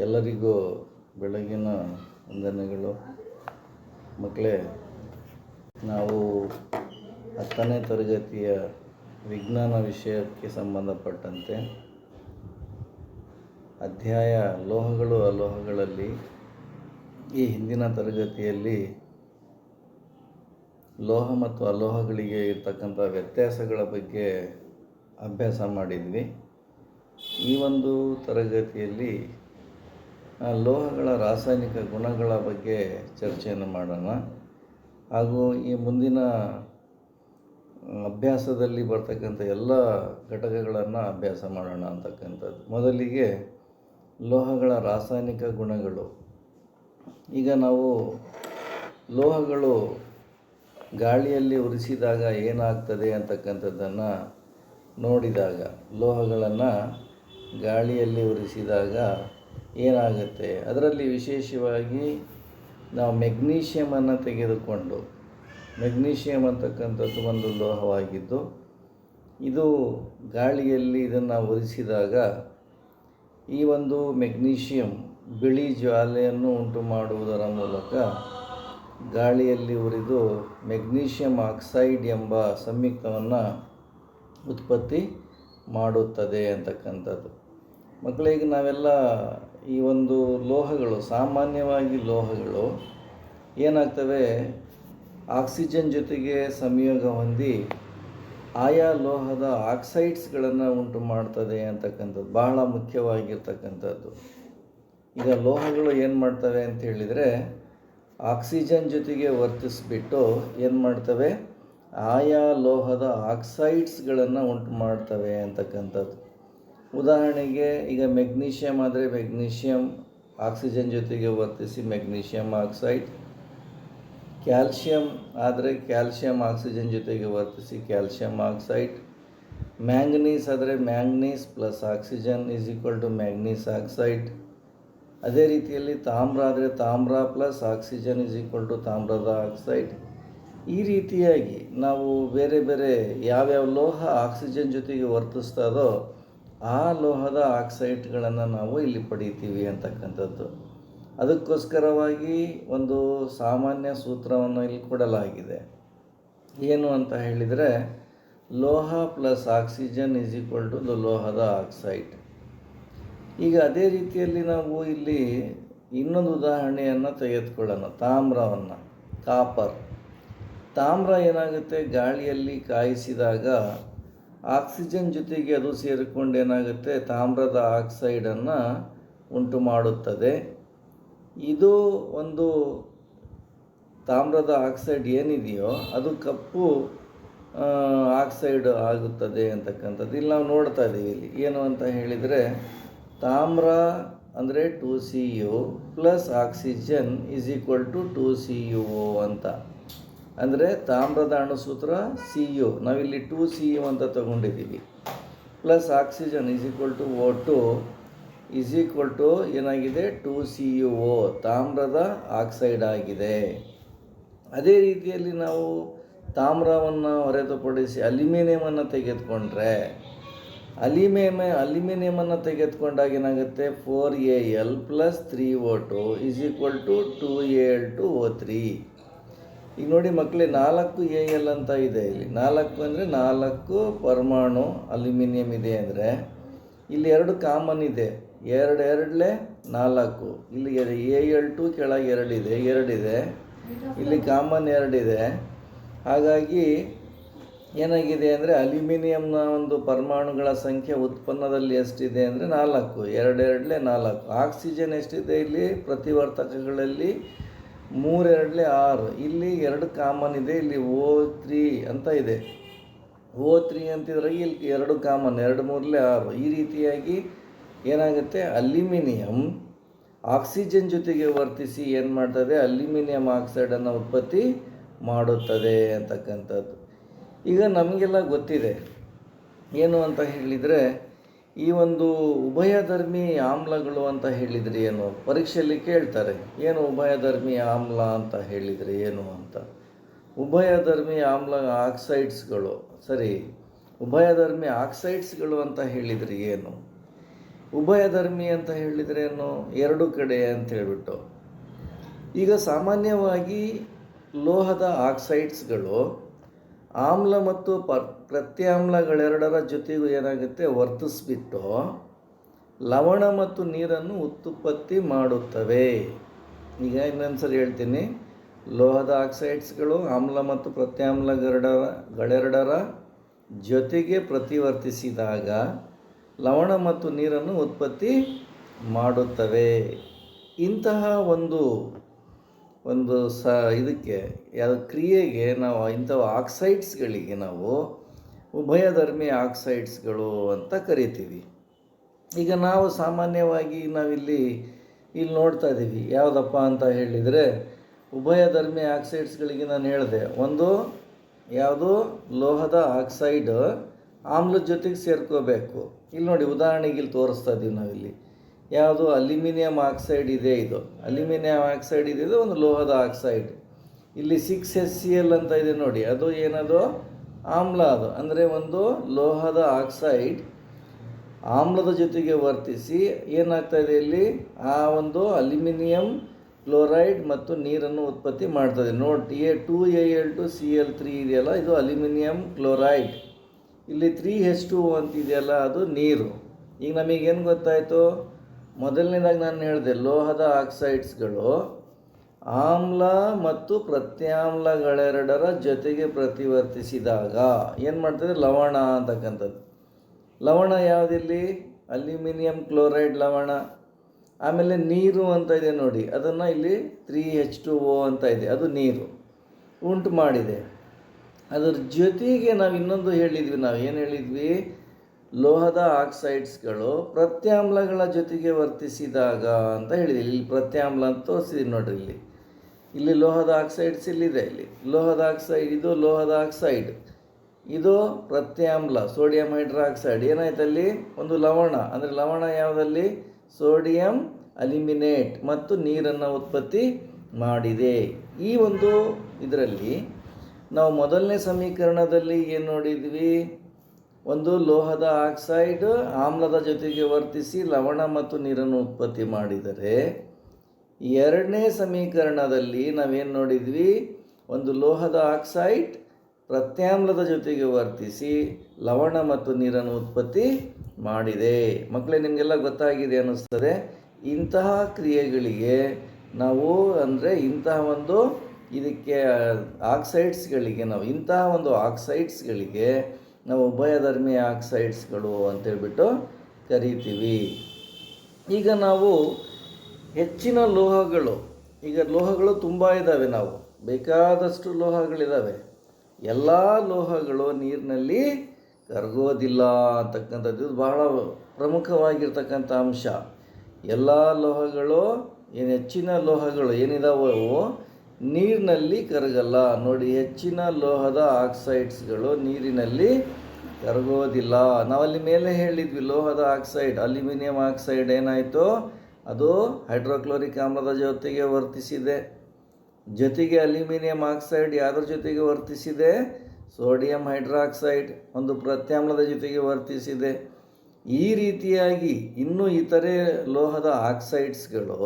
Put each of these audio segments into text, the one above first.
ಎಲ್ಲರಿಗೂ ಬೆಳಗಿನ ವಂದನೆಗಳು. ಮಕ್ಕಳೇ, ನಾವು 10ನೇ ತರಗತಿಯ ವಿಜ್ಞಾನ ವಿಷಯಕ್ಕೆ ಸಂಬಂಧಪಟ್ಟಂತೆ ಅಧ್ಯಾಯ ಲೋಹಗಳು ಅಲೋಹಗಳಲ್ಲಿ ಈ ಹಿಂದಿನ ತರಗತಿಯಲ್ಲಿ ಲೋಹ ಮತ್ತು ಅಲೋಹಗಳಿಗೆ ಇರ್ತಕ್ಕಂಥ ವ್ಯತ್ಯಾಸಗಳ ಬಗ್ಗೆ ಅಭ್ಯಾಸ ಮಾಡಿದ್ವಿ. ಈ ಒಂದು ತರಗತಿಯಲ್ಲಿ ಲೋಹಗಳ ರಾಸಾಯನಿಕ ಗುಣಗಳ ಬಗ್ಗೆ ಚರ್ಚೆಯನ್ನು ಮಾಡೋಣ. ಹಾಗೂ ಈ ಮುಂದಿನ ಅಭ್ಯಾಸದಲ್ಲಿ ಬರ್ತಕ್ಕಂಥ ಎಲ್ಲ ಘಟಕಗಳನ್ನು ಅಭ್ಯಾಸ ಮಾಡೋಣ ಅಂತಕ್ಕಂಥದ್ದು. ಮೊದಲಿಗೆ ಲೋಹಗಳ ರಾಸಾಯನಿಕ ಗುಣಗಳು. ಈಗ ನಾವು ಲೋಹಗಳು ಗಾಳಿಯಲ್ಲಿ ಉರಿಸಿದಾಗ ಏನಾಗ್ತದೆ ಅಂತಕ್ಕಂಥದ್ದನ್ನು ನೋಡಿದಾಗ, ಲೋಹಗಳನ್ನು ಗಾಳಿಯಲ್ಲಿ ಉರಿಸಿದಾಗ ಏನಾಗುತ್ತೆ, ಅದರಲ್ಲಿ ವಿಶೇಷವಾಗಿ ನಾವು ಮೆಗ್ನೀಷಿಯಮನ್ನು ತೆಗೆದುಕೊಂಡು, ಮೆಗ್ನೀಷಿಯಮ್ ಅಂತಕ್ಕಂಥದ್ದು ಒಂದು ಲೋಹವಾಗಿದ್ದು, ಇದು ಗಾಳಿಯಲ್ಲಿ ಇದನ್ನು ಉರಿಸಿದಾಗ ಈ ಒಂದು ಮೆಗ್ನೀಷಿಯಮ್ ಬಿಳಿ ಜ್ವಾಲೆಯನ್ನು ಉಂಟು ಮಾಡುವುದರ ಮೂಲಕ ಗಾಳಿಯಲ್ಲಿ ಉರಿದು ಮೆಗ್ನೀಷಿಯಮ್ ಆಕ್ಸೈಡ್ ಎಂಬ ಸಂಯುಕ್ತವನ್ನು ಉತ್ಪತ್ತಿ ಮಾಡುತ್ತದೆ ಅಂತಕ್ಕಂಥದ್ದು. ಮಕ್ಕಳಿಗೆ ನಾವೆಲ್ಲ ಈ ಒಂದು ಲೋಹಗಳು, ಸಾಮಾನ್ಯವಾಗಿ ಲೋಹಗಳು ಏನಾಗ್ತವೆ, ಆಕ್ಸಿಜನ್ ಜೊತೆಗೆ ಸಂಯೋಗ ಹೊಂದಿ ಆಯಾ ಲೋಹದ ಆಕ್ಸೈಡ್ಸ್ಗಳನ್ನು ಉಂಟು ಮಾಡ್ತದೆ ಅಂತಕ್ಕಂಥದ್ದು ಬಹಳ ಮುಖ್ಯವಾಗಿರ್ತಕ್ಕಂಥದ್ದು. ಈಗ ಲೋಹಗಳು ಏನು ಮಾಡ್ತವೆ ಅಂತ ಹೇಳಿದರೆ, ಆಕ್ಸಿಜನ್ ಜೊತೆಗೆ ವರ್ತಿಸಿಬಿಟ್ಟು ಏನು ಮಾಡ್ತವೆ, ಆಯಾ ಲೋಹದ ಆಕ್ಸೈಡ್ಸ್ಗಳನ್ನು ಉಂಟು ಮಾಡ್ತವೆ ಅಂತಕ್ಕಂಥದ್ದು. ಉದಾಹರಣೆಗೆ ಈಗ ಮೆಗ್ನೀಷಿಯಮ್ ಆದರೆ ಮೆಗ್ನೀಷಿಯಮ್ ಆಕ್ಸಿಜನ್ ಜೊತೆಗೆ ವರ್ತಿಸಿ ಮೆಗ್ನೀಷಿಯಮ್ ಆಕ್ಸೈಡ್, ಕ್ಯಾಲ್ಶಿಯಮ್ ಆದರೆ ಕ್ಯಾಲ್ಶಿಯಮ್ ಆಕ್ಸಿಜನ್ ಜೊತೆಗೆ ವರ್ತಿಸಿ ಕ್ಯಾಲ್ಶಿಯಮ್ ಆಕ್ಸೈಡ್, ಮ್ಯಾಂಗನೀಸ್ ಆದರೆ manganese plus oxygen is equal to manganese oxide. ಅದೇ ರೀತಿಯಲ್ಲಿ ತಾಮ್ರ ಆದರೆ ತಾಮ್ರ plus oxygen is equal to ತಾಮ್ರದ ಆಕ್ಸೈಡ್. ಈ ರೀತಿಯಾಗಿ ನಾವು ಬೇರೆ ಬೇರೆ ಯಾವ್ಯಾವ ಲೋಹ ಆಕ್ಸಿಜನ್ ಜೊತೆಗೆ ವರ್ತಿಸ್ತದೋ ಆ ಲೋಹದ ಆಕ್ಸೈಡ್ಗಳನ್ನು ನಾವು ಇಲ್ಲಿ ಪಡಿತೀವಿ ಅಂತಕ್ಕಂಥದ್ದು. ಅದಕ್ಕೋಸ್ಕರವಾಗಿ ಒಂದು ಸಾಮಾನ್ಯ ಸೂತ್ರವನ್ನು ಇಲ್ಲಿ ಕೊಡಲಾಗಿದೆ. ಏನು ಅಂತ ಹೇಳಿದರೆ, ಲೋಹ plus oxygen is equal to ಲೋಹದ ಆಕ್ಸೈಡ್. ಈಗ ಅದೇ ರೀತಿಯಲ್ಲಿ ನಾವು ಇಲ್ಲಿ ಇನ್ನೊಂದು ಉದಾಹರಣೆಯನ್ನು ತೆಗೆದುಕೊಳ್ಳೋಣ, ತಾಮ್ರವನ್ನು, ಕಾಪರ್. ತಾಮ್ರ ಏನಾಗುತ್ತೆ, ಗಾಳಿಯಲ್ಲಿ ಕಾಯಿಸಿದಾಗ ಆಕ್ಸಿಜನ್ ಜೊತೆಗೆ ಅದು ಸೇರಿಕೊಂಡು ಏನಾಗುತ್ತೆ, ತಾಮ್ರದ ಆಕ್ಸೈಡನ್ನು ಉಂಟು ಮಾಡುತ್ತದೆ. ಇದು ಒಂದು ತಾಮ್ರದ ಆಕ್ಸೈಡ್ ಏನಿದೆಯೋ ಅದು ಕಪ್ಪು ಆಕ್ಸೈಡ್ ಆಗುತ್ತದೆ ಅಂತಕ್ಕಂಥದ್ದು ಇಲ್ಲಿ ನಾವು ನೋಡ್ತಾ ಇದ್ದೀವಿ. ಇಲ್ಲಿ ಏನು ಅಂತ ಹೇಳಿದರೆ, ತಾಮ್ರ ಅಂದರೆ 2Cu plus oxygen is equal to 2CuO ಅಂತ. ಅಂದರೆ ತಾಮ್ರದ ಅಣುಸೂತ್ರ Cu, ನಾವಿಲ್ಲಿ 2Cu ಅಂತ ತಗೊಂಡಿದ್ದೀವಿ, plus oxygen is equal to O2 is equal to ಏನಾಗಿದೆ, 2CuO, ತಾಮ್ರದ ಆಕ್ಸೈಡ್ ಆಗಿದೆ. ಅದೇ ರೀತಿಯಲ್ಲಿ ನಾವು ತಾಮ್ರವನ್ನು ಹೊರತುಪಡಿಸಿ ಅಲ್ಯೂಮಿನಿಯಮನ್ನು ತೆಗೆದುಕೊಂಡ್ರೆ, ಅಲ್ಯೂಮಿನಿಯಮನ್ನು ತೆಗೆದುಕೊಂಡಾಗ ಏನಾಗುತ್ತೆ, 4Al plus 3O2 is equal to 2Al2O3. ಈಗ ನೋಡಿ ಮಕ್ಕಳೇ, 4Al ಅಂತ ಇದೆ ಇಲ್ಲಿ. 4 ಅಂದರೆ 4 ಪರಮಾಣು ಅಲ್ಯೂಮಿನಿಯಂ ಇದೆ ಅಂದರೆ ಇಲ್ಲಿ 2 ಕಾಮನ್ ಇದೆ, 2 2 4. ಇಲ್ಲಿ Al2 ಕೆಳಗೆ 2 ಇದೆ, ಇಲ್ಲಿ ಕಾಮನ್ 2 ಇದೆ. ಹಾಗಾಗಿ ಏನಾಗಿದೆ ಅಂದರೆ ಅಲ್ಯೂಮಿನಿಯಂನ ಒಂದು ಪರಮಾಣುಗಳ ಸಂಖ್ಯೆ ಉತ್ಪನ್ನದಲ್ಲಿ ಎಷ್ಟಿದೆ ಅಂದರೆ 4, 2 2 4. ಆಕ್ಸಿಜನ್ ಎಷ್ಟಿದೆ ಇಲ್ಲಿ ಪ್ರತಿವರ್ತಕಗಳಲ್ಲಿ, 3 2 6. ಇಲ್ಲಿ 2 ಕಾಮನ್ ಇದೆ, ಇಲ್ಲಿ O3 ಅಂತ ಇದೆ. O3 ಅಂತಿದ್ರೆ ಇಲ್ಲಿ 2 ಕಾಮನ್, 2 3 6. ಈ ರೀತಿಯಾಗಿ ಏನಾಗುತ್ತೆ, ಅಲ್ಯೂಮಿನಿಯಂ ಆಕ್ಸಿಜನ್ ಜೊತೆಗೆ ವರ್ತಿಸಿ ಏನು ಮಾಡ್ತದೆ, ಅಲ್ಯೂಮಿನಿಯಂ ಆಕ್ಸೈಡನ್ನು ಉತ್ಪತ್ತಿ ಮಾಡುತ್ತದೆ ಅಂತಕ್ಕಂಥದ್ದು. ಈಗ ನಮಗೆಲ್ಲ ಗೊತ್ತಿದೆ ಏನು ಅಂತ ಹೇಳಿದರೆ, ಈ ಒಂದು ಉಭಯಧರ್ಮಿ ಆಮ್ಲಗಳು ಅಂತ ಹೇಳಿದರೆ ಏನು, ಪರೀಕ್ಷೆಯಲ್ಲಿ ಕೇಳ್ತಾರೆ, ಏನು ಉಭಯಧರ್ಮಿ ಆಮ್ಲ ಅಂತ ಹೇಳಿದರೆ ಏನು ಅಂತ. ಉಭಯಧರ್ಮಿ ಆಮ್ಲ ಆಕ್ಸೈಡ್ಸ್ಗಳು, ಸರಿ, ಉಭಯಧರ್ಮಿ ಆಕ್ಸೈಡ್ಸ್ಗಳು ಅಂತ ಹೇಳಿದರೆ ಏನು. ಉಭಯಧರ್ಮಿ ಅಂತ ಹೇಳಿದ್ರೇನು? ಎರಡು ಕಡೆ ಅಂತ ಹೇಳ್ಬಿಟ್ಟು. ಈಗ ಸಾಮಾನ್ಯವಾಗಿ ಲೋಹದ ಆಕ್ಸೈಡ್ಸ್ಗಳು ಆಮ್ಲ ಮತ್ತು ಪ್ರತ್ಯಾಮ್ಲಗಳೆರಡರ ಜೊತೆಗೂ ಏನಾಗುತ್ತೆ ವರ್ತಿಸ್ಬಿಟ್ಟು ಲವಣ ಮತ್ತು ನೀರನ್ನು ಉತ್ಪತ್ತಿ ಮಾಡುತ್ತವೆ. ಈಗ ಇನ್ನೊಂದ್ಸರಿ ಹೇಳ್ತೀನಿ. ಲೋಹದ ಆಕ್ಸೈಡ್ಸ್ಗಳು ಆಮ್ಲ ಮತ್ತು ಪ್ರತ್ಯಾಮ್ಲಗಳೆರಡರ ಜೊತೆಗೆ ಪ್ರತಿವರ್ತಿಸಿದಾಗ ಲವಣ ಮತ್ತು ನೀರನ್ನು ಉತ್ಪತ್ತಿ ಮಾಡುತ್ತವೆ. ಇಂತಹ ಒಂದು ಇದಕ್ಕೆ ಯಾವ ಕ್ರಿಯೆಗೆ ನಾವು ಇಂಥವು ಆಕ್ಸೈಡ್ಸ್ಗಳಿಗೆ ನಾವು ಉಭಯಧರ್ಮಿ ಆಕ್ಸೈಡ್ಸ್ಗಳು ಅಂತ ಕರಿತೀವಿ. ಈಗ ನಾವು ಸಾಮಾನ್ಯವಾಗಿ ನಾವಿಲ್ಲಿ ನೋಡ್ತಾ ಇದ್ದೀವಿ. ಯಾವುದಪ್ಪ ಅಂತ ಹೇಳಿದರೆ ಉಭಯಧರ್ಮಿ ಆಕ್ಸೈಡ್ಸ್ಗಳಿಗೆ ನಾನು ಹೇಳಿದೆ, ಒಂದು ಯಾವುದು ಲೋಹದ ಆಕ್ಸೈಡ್ ಆಮ್ಲದ ಜೊತೆಗೆ ಸೇರ್ಕೋಬೇಕು. ಇಲ್ಲಿ ನೋಡಿ, ಉದಾಹರಣೆಗೆ ಇಲ್ಲಿ ತೋರಿಸ್ತಾ ಇದ್ದೀವಿ ನಾವಿಲ್ಲಿ. ಯಾವುದು ಅಲ್ಯೂಮಿನಿಯಂ ಆಕ್ಸೈಡ್ ಇದೆ, ಇದು ಅಲ್ಯೂಮಿನಿಯಂ ಆಕ್ಸೈಡ್ ಇದೆ, ಒಂದು ಲೋಹದ ಆಕ್ಸೈಡ್. ಇಲ್ಲಿ 6HCl ಅಂತ ಇದೆ ನೋಡಿ, ಅದು ಏನದು ಆಮ್ಲ. ಅದು ಅಂದರೆ ಒಂದು ಲೋಹದ ಆಕ್ಸೈಡ್ ಆಮ್ಲದ ಜೊತೆಗೆ ವರ್ತಿಸಿ ಏನಾಗ್ತಾ ಇದೆ ಇಲ್ಲಿ, ಆ ಒಂದು ಅಲ್ಯೂಮಿನಿಯಂ ಕ್ಲೋರೈಡ್ ಮತ್ತು ನೀರನ್ನು ಉತ್ಪತ್ತಿ ಮಾಡ್ತದೆ. ನೋಡಿ, A2Al2Cl3 ಇದೆಯಲ್ಲ, ಇದು ಅಲ್ಯೂಮಿನಿಯಂ ಕ್ಲೋರೈಡ್. ಇಲ್ಲಿ 3H2O ಅಂತ ಇದೆಯಲ್ಲ, ಅದು ನೀರು. ಈಗ ನಮಗೇನು ಗೊತ್ತಾಯಿತು? ಮೊದಲನೇದಾಗಿ ನಾನು ಹೇಳಿದೆ, ಲೋಹದ ಆಕ್ಸೈಡ್ಸ್ಗಳು ಆಮ್ಲ ಮತ್ತು ಪ್ರತ್ಯಾಮ್ಲಗಳೆರಡರ ಜೊತೆಗೆ ಪ್ರತಿವರ್ತಿಸಿದಾಗ ಏನು ಮಾಡ್ತದೆ? ಲವಣ ಅಂತಕ್ಕಂಥದ್ದು. ಲವಣ ಯಾವುದಿಲ್ಲಿ? ಅಲ್ಯೂಮಿನಿಯಂ ಕ್ಲೋರೈಡ್ ಲವಣ. ಆಮೇಲೆ ನೀರು ಅಂತ ಇದೆ ನೋಡಿ, ಅದನ್ನು ಇಲ್ಲಿ 3H2O ಅಂತ ಇದೆ, ಅದು ನೀರು ಉಂಟು ಮಾಡಿದೆ. ಅದರ ಜೊತೆಗೆ ನಾವು ಇನ್ನೊಂದು ಹೇಳಿದ್ವಿ. ನಾವು ಏನು ಹೇಳಿದ್ವಿ? ಲೋಹದ ಆಕ್ಸೈಡ್ಸ್ಗಳು ಪ್ರತ್ಯಾಮ್ಲಗಳ ಜೊತೆಗೆ ವರ್ತಿಸಿದಾಗ ಅಂತ ಹೇಳಿದ್ವಿ. ಇಲ್ಲಿ ಪ್ರತ್ಯಾಮ್ಲ ಅಂತ ತೋರಿಸಿದ್ವಿ ನೋಡ್ರಿ. ಇಲ್ಲಿ ಲೋಹದ ಆಕ್ಸೈಡ್ಸ್ ಇಲ್ಲಿದೆ. ಇಲ್ಲಿ ಲೋಹದ ಆಕ್ಸೈಡ್, ಇದು ಲೋಹದ ಆಕ್ಸೈಡ್, ಇದು ಪ್ರತ್ಯಾಮ್ಲ ಸೋಡಿಯಂ ಹೈಡ್ರಾಕ್ಸೈಡ್. ಏನಾಯ್ತಲ್ಲಿ? ಒಂದು ಲವಣ. ಅಂದರೆ ಲವಣ ಯಾವುದಲ್ಲಿ? ಸೋಡಿಯಂ ಅಲ್ಯೂಮಿನೇಟ್ ಮತ್ತು ನೀರನ್ನು ಉತ್ಪತ್ತಿ ಮಾಡಿದೆ. ಈ ಒಂದು ಇದರಲ್ಲಿ ನಾವು ಮೊದಲನೇ ಸಮೀಕರಣದಲ್ಲಿ ಏನು ನೋಡಿದ್ವಿ? ಒಂದು ಲೋಹದ ಆಕ್ಸೈಡ್ ಆಮ್ಲದ ಜೊತೆಗೆ ವರ್ತಿಸಿ ಲವಣ ಮತ್ತು ನೀರನ್ನು ಉತ್ಪತ್ತಿ ಮಾಡಿದರೆ, ಎರಡನೇ ಸಮೀಕರಣದಲ್ಲಿ ನಾವೇನು ನೋಡಿದ್ವಿ? ಒಂದು ಲೋಹದ ಆಕ್ಸೈಡ್ ಪ್ರತ್ಯಾಮ್ಲದ ಜೊತೆಗೆ ವರ್ತಿಸಿ ಲವಣ ಮತ್ತು ನೀರನ್ನು ಉತ್ಪತ್ತಿ ಮಾಡಿದೆ. ಮಕ್ಕಳೇ, ನಿಮಗೆಲ್ಲ ಗೊತ್ತಾಗಿದೆ ಅನ್ನಿಸ್ತದೆ. ಇಂತಹ ಕ್ರಿಯೆಗಳಿಗೆ ನಾವು ಅಂದರೆ ಇಂತಹ ಒಂದು ಇದಕ್ಕೆ ಆಕ್ಸೈಡ್ಸ್ಗಳಿಗೆ ನಾವು ಉಭಯಧರ್ಮಿ ಆಕ್ಸೈಡ್ಸ್ಗಳು ಅಂತೇಳ್ಬಿಟ್ಟು ಕರಿತೀವಿ. ಈಗ ನಾವು ಹೆಚ್ಚಿನ ಲೋಹಗಳು, ಈಗ ಲೋಹಗಳು ತುಂಬ ಇದ್ದಾವೆ, ನಾವು ಬೇಕಾದಷ್ಟು ಲೋಹಗಳಿದ್ದಾವೆ. ಎಲ್ಲ ಲೋಹಗಳು ನೀರಿನಲ್ಲಿ ಕರಗೋದಿಲ್ಲ ಅಂತಕ್ಕಂಥದ್ದು ಇದು ಬಹಳ ಪ್ರಮುಖವಾಗಿರ್ತಕ್ಕಂಥ ಅಂಶ. ಎಲ್ಲ ಲೋಹಗಳು ಹೆಚ್ಚಿನ ಲೋಹಗಳು ಏನಿದಾವೋ ಅವು ನೀರಿನಲ್ಲಿ ಕರಗಲ್ಲ. ನೋಡಿ, ಹೆಚ್ಚಿನ ಲೋಹದ ಆಕ್ಸೈಡ್ಸ್ಗಳು ನೀರಿನಲ್ಲಿ ಕರಗೋದಿಲ್ಲ. ನಾವಲ್ಲಿ ಮೇಲೆ ಹೇಳಿದ್ವಿ, ಲೋಹದ ಆಕ್ಸೈಡ್ ಅಲ್ಯೂಮಿನಿಯಂ ಆಕ್ಸೈಡ್ ಏನಾಯಿತು? ಅದು ಹೈಡ್ರೋಕ್ಲೋರಿಕ್ ಆಮ್ಲದ ಜೊತೆಗೆ ವರ್ತಿಸಿದೆ. ಜೊತೆಗೆ ಅಲ್ಯೂಮಿನಿಯಂ ಆಕ್ಸೈಡ್ ಯಾವುದ್ರ ಜೊತೆಗೆ ವರ್ತಿಸಿದೆ? ಸೋಡಿಯಂ ಹೈಡ್ರಾಕ್ಸೈಡ್ ಒಂದು ಪ್ರತ್ಯಾಮ್ಲದ ಜೊತೆಗೆ ವರ್ತಿಸಿದೆ. ಈ ರೀತಿಯಾಗಿ ಇನ್ನೂ ಇತರೆ ಲೋಹದ ಆಕ್ಸೈಡ್ಸ್ಗಳು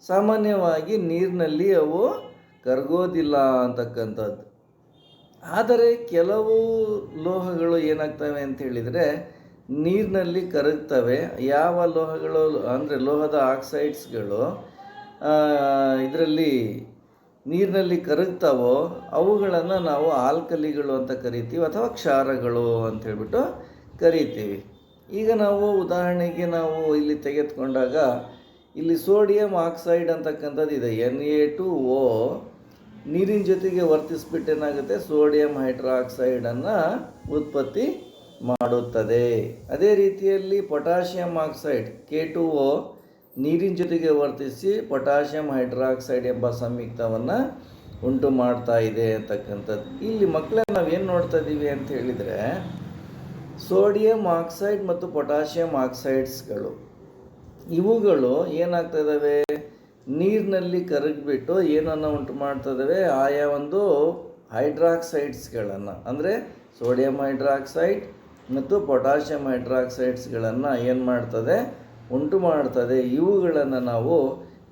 ಸಾಮಾನ್ಯವಾಗಿ ನೀರಿನಲ್ಲಿ ಅವು ಕರಗೋದಿಲ್ಲ ಅಂತಕ್ಕಂಥದ್ದು. ಆದರೆ ಕೆಲವು ಲೋಹಗಳು ಏನಾಗ್ತವೆ ಅಂತ ಹೇಳಿದರೆ ನೀರಿನಲ್ಲಿ ಕರಗ್ತವೆ. ಯಾವ ಲೋಹಗಳು ಅಂದರೆ ಲೋಹದ ಆಕ್ಸೈಡ್ಸ್ಗಳು ಇದರಲ್ಲಿ ನೀರಿನಲ್ಲಿ ಕರಗ್ತಾವೋ ಅವುಗಳನ್ನು ನಾವು ಆಲ್ಕಲಿಗಳು ಅಂತ ಕರಿತೀವಿ, ಅಥವಾ ಕ್ಷಾರಗಳು ಅಂತ ಹೇಳ್ಬಿಟ್ಟು ಕರಿತೀವಿ. ಈಗ ನಾವು ಉದಾಹರಣೆಗೆ ನಾವು ಇಲ್ಲಿ ತೆಗೆದುಕೊಂಡಾಗ ಇಲ್ಲಿ ಸೋಡಿಯಂ ಆಕ್ಸೈಡ್ ಅಂತಕ್ಕಂಥದ್ದು ಇದೆ, Na2O. ನೀರಿನ ಜೊತೆಗೆ ವರ್ತಿಸ್ಬಿಟ್ಟು ಏನಾಗುತ್ತೆ? ಸೋಡಿಯಂ ಹೈಡ್ರಾಕ್ಸೈಡನ್ನು ಉತ್ಪತ್ತಿ ಮಾಡುತ್ತದೆ. ಅದೇ ರೀತಿಯಲ್ಲಿ ಪೊಟ್ಯಾಷಿಯಂ ಆಕ್ಸೈಡ್ K2O ನೀರಿನ ಜೊತೆಗೆ ವರ್ತಿಸಿ ಪೊಟ್ಯಾಷಿಯಂ ಹೈಡ್ರಾಕ್ಸೈಡ್ ಎಂಬ ಸಂಯುಕ್ತವನ್ನು ಉಂಟು ಮಾಡ್ತಾ ಇದೆ ಅಂತಕ್ಕಂಥದ್ದು. ಇಲ್ಲಿ ಮಕ್ಕಳೇ ನಾವೇನು ನೋಡ್ತಾ ಇದ್ದೀವಿ ಅಂತ ಹೇಳಿದರೆ, ಸೋಡಿಯಂ ಆಕ್ಸೈಡ್ ಮತ್ತು ಪೊಟ್ಯಾಷಿಯಂ ಆಕ್ಸೈಡ್ಸ್ಗಳು ಇವುಗಳು ಏನಾಗ್ತಾ ಇದ್ದಾವೆ? ನೀರಿನಲ್ಲಿ ಕರಗಿಬಿಟ್ಟು ಏನನ್ನು ಉಂಟು ಮಾಡ್ತಾ ಇದ್ದಾವೆ? ಆಯಾ ಒಂದು ಹೈಡ್ರಾಕ್ಸೈಡ್ಸ್ಗಳನ್ನು, ಅಂದರೆ ಸೋಡಿಯಂ ಹೈಡ್ರಾಕ್ಸೈಡ್ ಮತ್ತು ಪೊಟ್ಯಾಷಿಯಂ ಹೈಡ್ರಾಕ್ಸೈಡ್ಸ್ಗಳನ್ನು ಏನು ಮಾಡ್ತದೆ, ಉಂಟು ಮಾಡ್ತದೆ. ಇವುಗಳನ್ನು ನಾವು